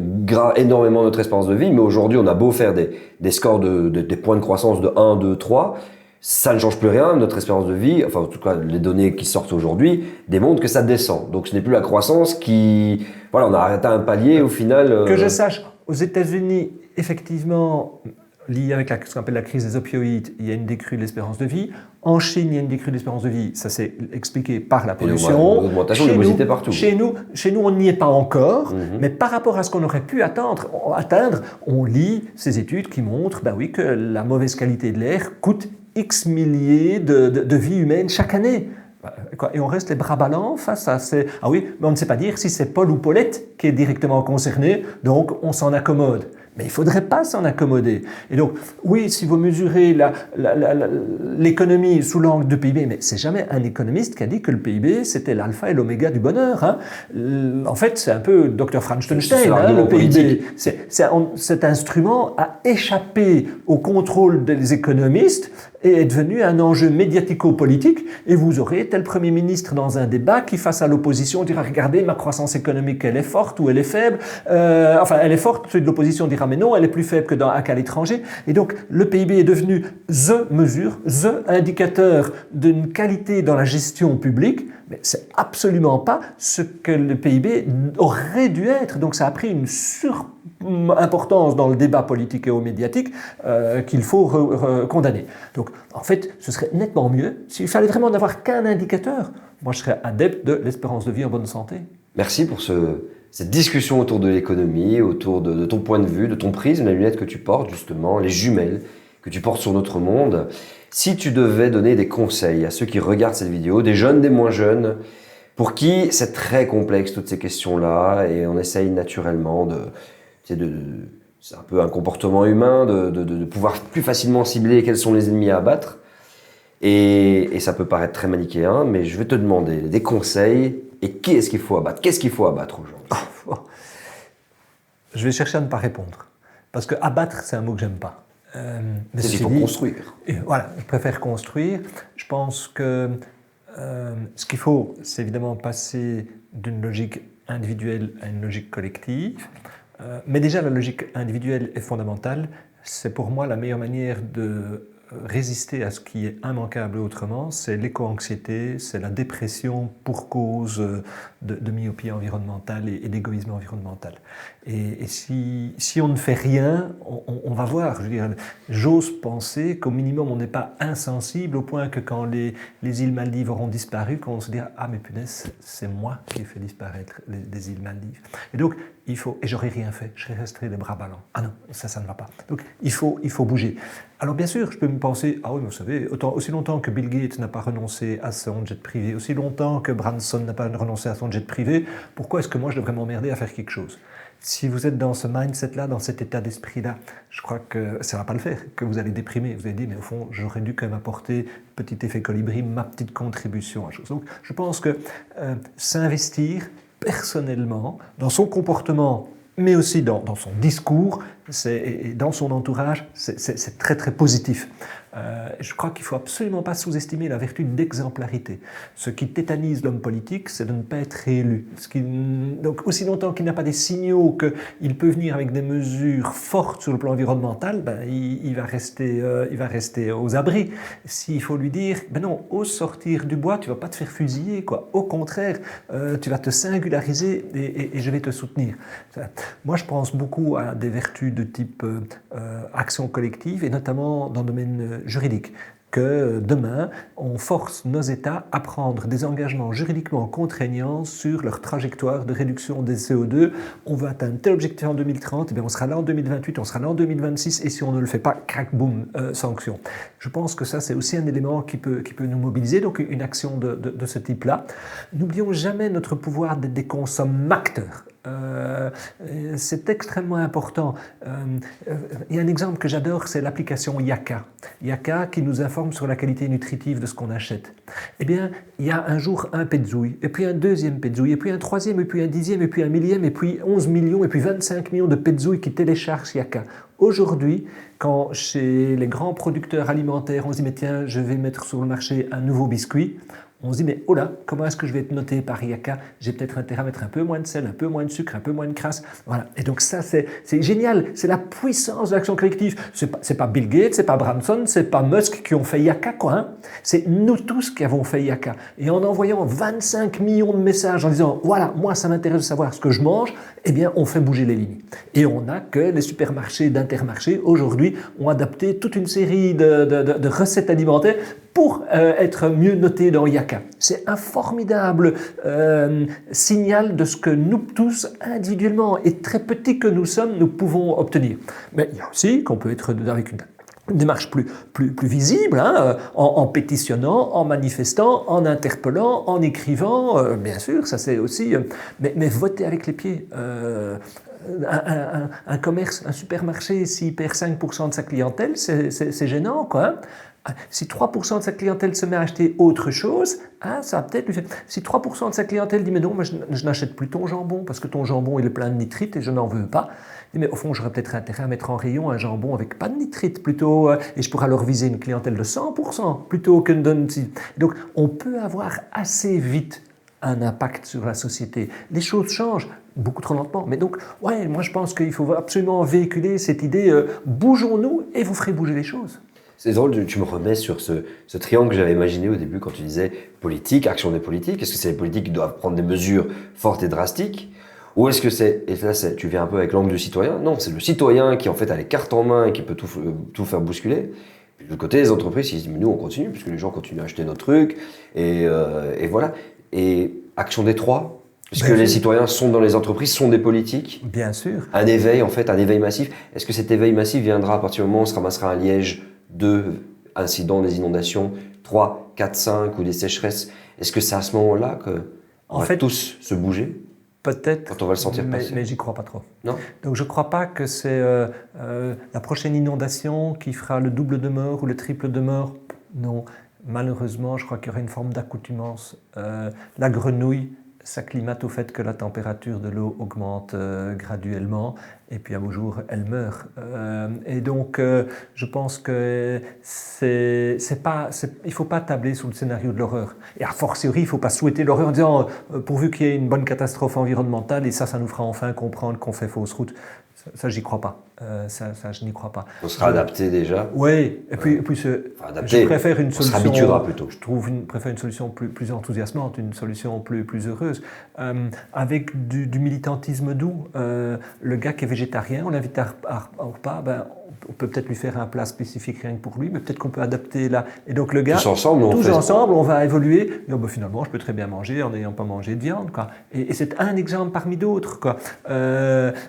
énormément notre espérance de vie, mais aujourd'hui on a beau faire des scores, des points de croissance de 1, 2, 3, ça ne change plus rien, notre espérance de vie, enfin en tout cas les données qui sortent aujourd'hui, démontrent que ça descend. Donc ce n'est plus la croissance qui... Voilà, on a atteint un palier au final... Que je sache, aux États-Unis, effectivement, lié avec ce qu'on appelle la crise des opioïdes, il y a une décrue de l'espérance de vie. En Chine, il y a une décrue de l'espérance de vie, ça c'est expliqué par la pollution. Une augmentation de l'obésité partout. Chez nous, on n'y est pas encore, mais par rapport à ce qu'on aurait pu atteindre, on lit ces études qui montrent que la mauvaise qualité de l'air coûte X milliers de vies humaines chaque année. Et on reste les bras ballants face à ces... Ah oui, mais on ne sait pas dire si c'est Paul ou Paulette qui est directement concerné, donc on s'en accommode. Mais il ne faudrait pas s'en accommoder. Et donc, oui, si vous mesurez l'économie sous l'angle du PIB, mais c'est jamais un économiste qui a dit que le PIB, c'était l'alpha et l'oméga du bonheur. Hein. En fait, c'est un peu Dr Frankenstein, le PIB. Cet instrument a échappé au contrôle des économistes et est devenu un enjeu médiatico-politique. Et vous aurez tel Premier ministre dans un débat qui, face à l'opposition, dira « Regardez, ma croissance économique, elle est forte ou elle est faible. » elle est forte, celui de l'opposition dira « Mais non, elle est plus faible qu'à l'étranger. » Et donc, le PIB est devenu the mesure, the indicateur d'une qualité dans la gestion publique. Mais c'est absolument pas ce que le PIB aurait dû être. Donc, ça a pris une importance dans le débat politique et médiatique qu'il faut condamner. Donc, en fait, ce serait nettement mieux s'il fallait vraiment n'avoir qu'un indicateur. Moi, je serais adepte de l'espérance de vie en bonne santé. Merci pour cette discussion autour de l'économie, autour de ton point de vue, de ton prisme, la lunette que tu portes justement, les jumelles que tu portes sur notre monde. Si tu devais donner des conseils à ceux qui regardent cette vidéo, des jeunes, des moins jeunes, pour qui c'est très complexe toutes ces questions-là et on essaye naturellement c'est un peu un comportement humain de pouvoir plus facilement cibler quels sont les ennemis à abattre. Et ça peut paraître très manichéen, mais je vais te demander des conseils. Et qui est-ce qu'il faut abattre? Qu'est-ce qu'il faut abattre aujourd'hui? Je vais chercher à ne pas répondre. Parce que abattre, c'est un mot que j'aime pas. Mais il faut construire. Voilà, je préfère construire. Je pense que Ce qu'il faut, c'est évidemment passer d'une logique individuelle à une logique collective. Mais déjà, la logique individuelle est fondamentale. C'est pour moi la meilleure manière de résister à ce qui est immanquable autrement, c'est l'éco-anxiété, c'est la dépression pour cause de myopie environnementale et d'égoïsme environnemental. Et si on ne fait rien, on va voir. Je veux dire, j'ose penser qu'au minimum on n'est pas insensible au point que quand les îles Maldives auront disparu, qu'on se dira « Ah mais punaise, c'est moi qui ai fait disparaître les îles Maldives ». Et donc, il faut, et j'aurais rien fait, je serais resté les bras ballants. Ah non, ça ne va pas. Donc il faut bouger. Alors bien sûr, je peux me penser, ah oui, mais vous savez, aussi longtemps que Bill Gates n'a pas renoncé à son jet privé, aussi longtemps que Branson n'a pas renoncé à son jet privé, pourquoi est-ce que moi je devrais m'emmerder à faire quelque chose? Si vous êtes dans ce mindset-là, dans cet état d'esprit-là, je crois que ça ne va pas le faire, que vous allez déprimer. Vous allez dire, mais au fond, j'aurais dû quand même apporter, petit effet colibri, ma petite contribution à la chose. Donc je pense que s'investir personnellement, dans son comportement, mais aussi dans son discours et dans son entourage, c'est très très positif. Je crois qu'il ne faut absolument pas sous-estimer la vertu d'exemplarité. Ce qui tétanise l'homme politique, c'est de ne pas être réélu. Donc aussi longtemps qu'il n'a pas des signaux qu'il peut venir avec des mesures fortes sur le plan environnemental, il va rester aux abris. S'il faut lui dire, non, ose sortir du bois, tu ne vas pas te faire fusiller, quoi. Au contraire, tu vas te singulariser et je vais te soutenir. Moi, je pense beaucoup à des vertus de type action collective, et notamment dans le domaine juridique, que demain, on force nos États à prendre des engagements juridiquement contraignants sur leur trajectoire de réduction des CO2. On va atteindre tel objectif en 2030, et bien on sera là en 2028, on sera là en 2026, et si on ne le fait pas, crac, boum, sanction. Je pense que ça, c'est aussi un élément qui peut nous mobiliser, donc une action de ce type-là. N'oublions jamais notre pouvoir d'être des consommateurs. C'est extrêmement important. Il y a un exemple que j'adore, c'est l'application Yaka. Yaka qui nous informe sur la qualité nutritive de ce qu'on achète. Eh bien, il y a un jour un petzouille, et puis un deuxième petzouille, et puis un troisième, et puis un dixième, et puis un millième, et puis 11 millions, et puis 25 millions de petzouilles qui téléchargent Yaka. Aujourd'hui, quand chez les grands producteurs alimentaires, on se dit, mais tiens, je vais mettre sur le marché un nouveau biscuit, on se dit, mais oh là, comment est-ce que je vais être noté par Yaka? J'ai peut-être intérêt à mettre un peu moins de sel, un peu moins de sucre, un peu moins de crasse. Voilà. Et donc ça, c'est génial. C'est la puissance de l'action collective. C'est pas Bill Gates, c'est pas Branson, c'est pas Musk qui ont fait Yaka, quoi. Hein. C'est nous tous qui avons fait Yaka. Et en envoyant 25 millions de messages en disant, voilà, moi, ça m'intéresse de savoir ce que je mange, eh bien, on fait bouger les lignes. Et on a que les supermarchés d'Intermarché, aujourd'hui, ont adapté toute une série de recettes alimentaires pour être mieux notés dans Yaka. C'est un formidable signal de ce que nous tous, individuellement et très petits que nous sommes, nous pouvons obtenir. Mais il y a aussi qu'on peut être avec une démarche plus visible, hein, en pétitionnant, en manifestant, en interpellant, en écrivant, bien sûr, ça c'est aussi... mais voter avec les pieds. Un commerce, un supermarché, s'il perd 5% de sa clientèle, c'est gênant, quoi. Hein. Si 3% de sa clientèle se met à acheter autre chose, hein, ça va peut-être lui faire... Si 3% de sa clientèle dit « mais non, je n'achète plus ton jambon parce que ton jambon il est plein de nitrite et je n'en veux pas », mais au fond j'aurais peut-être intérêt à mettre en rayon un jambon avec pas de nitrite plutôt, et je pourrais alors viser une clientèle de 100% plutôt que de... Donc on peut avoir assez vite un impact sur la société. Les choses changent beaucoup trop lentement. Mais donc, ouais, moi je pense qu'il faut absolument véhiculer cette idée bougeons-nous et vous ferez bouger les choses. C'est drôle, tu me remets sur ce triangle que j'avais imaginé au début quand tu disais politique, action des politiques. Est-ce que c'est les politiques qui doivent prendre des mesures fortes et drastiques? Ou est-ce que c'est, et là tu viens un peu avec l'angle du citoyen? Non, c'est le citoyen qui en fait a les cartes en main et qui peut tout faire bousculer. Puis de l'autre côté, les entreprises qui disent mais nous on continue puisque les gens continuent à acheter nos trucs et voilà. Et action des trois. Puisque les citoyens sont dans les entreprises, sont des politiques. Bien sûr. Un éveil, en fait, un éveil massif. Est-ce que cet éveil massif viendra à partir du moment où on se ramassera à Liège 2 incidents, des inondations, 3, 4, 5 ou des sécheresses? Est-ce que c'est à ce moment-là qu'on va tous se bouger? Peut-être, quand on va le sentir passer. Mais j'y crois pas trop. Non. Donc je ne crois pas que c'est la prochaine inondation qui fera le double de morts ou le triple de morts. Non, malheureusement, je crois qu'il y aura une forme d'accoutumance. La grenouille, s'acclimate au fait que la température de l'eau augmente graduellement et puis à beau jour elle meurt. Et donc je pense que il ne faut pas tabler sur le scénario de l'horreur. Et a fortiori, il ne faut pas souhaiter l'horreur en disant pourvu qu'il y ait une bonne catastrophe environnementale et ça nous fera enfin comprendre qu'on fait fausse route. Ça, j'y crois pas. Je n'y crois pas. On sera adapté déjà. Oui, et puis je préfère une solution. On se habituera plutôt. Préfère une solution plus enthousiasmante, une solution plus heureuse, avec du militantisme doux. Le gars qui est végétarien, on l'invite à un repas, on peut peut-être lui faire un plat spécifique rien que pour lui, mais peut-être qu'on peut adapter là. Et donc le gars, tous ensemble, on va évoluer. Et finalement, je peux très bien manger en n'ayant pas mangé de viande, quoi. Et c'est un exemple parmi d'autres, quoi.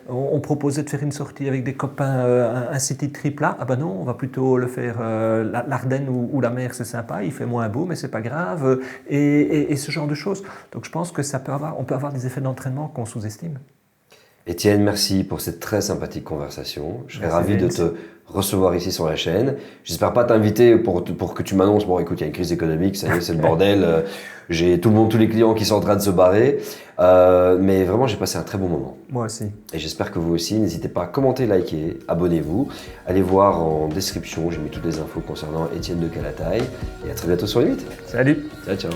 On proposait de faire une sortie avec des copains, un city trip là. Ah ben non, on va plutôt le faire l'Ardenne ou la mer, c'est sympa. Il fait moins beau, mais c'est pas grave. Et ce genre de choses. Donc je pense que on peut avoir des effets d'entraînement qu'on sous-estime. Étienne, merci pour cette très sympathique conversation. Je serais ravi de te recevoir ici sur la chaîne. J'espère pas t'inviter pour que tu m'annonces, bon écoute, il y a une crise économique, ça y est, c'est le bordel, j'ai tous les clients qui sont en train de se barrer, mais vraiment j'ai passé un très bon moment. Moi aussi. Et j'espère que vous aussi. N'hésitez pas à commenter, liker, abonnez-vous. Allez voir en description, j'ai mis toutes les infos concernant Étienne de Calataille. Et à très bientôt sur 8. Salut. Ciao, ciao.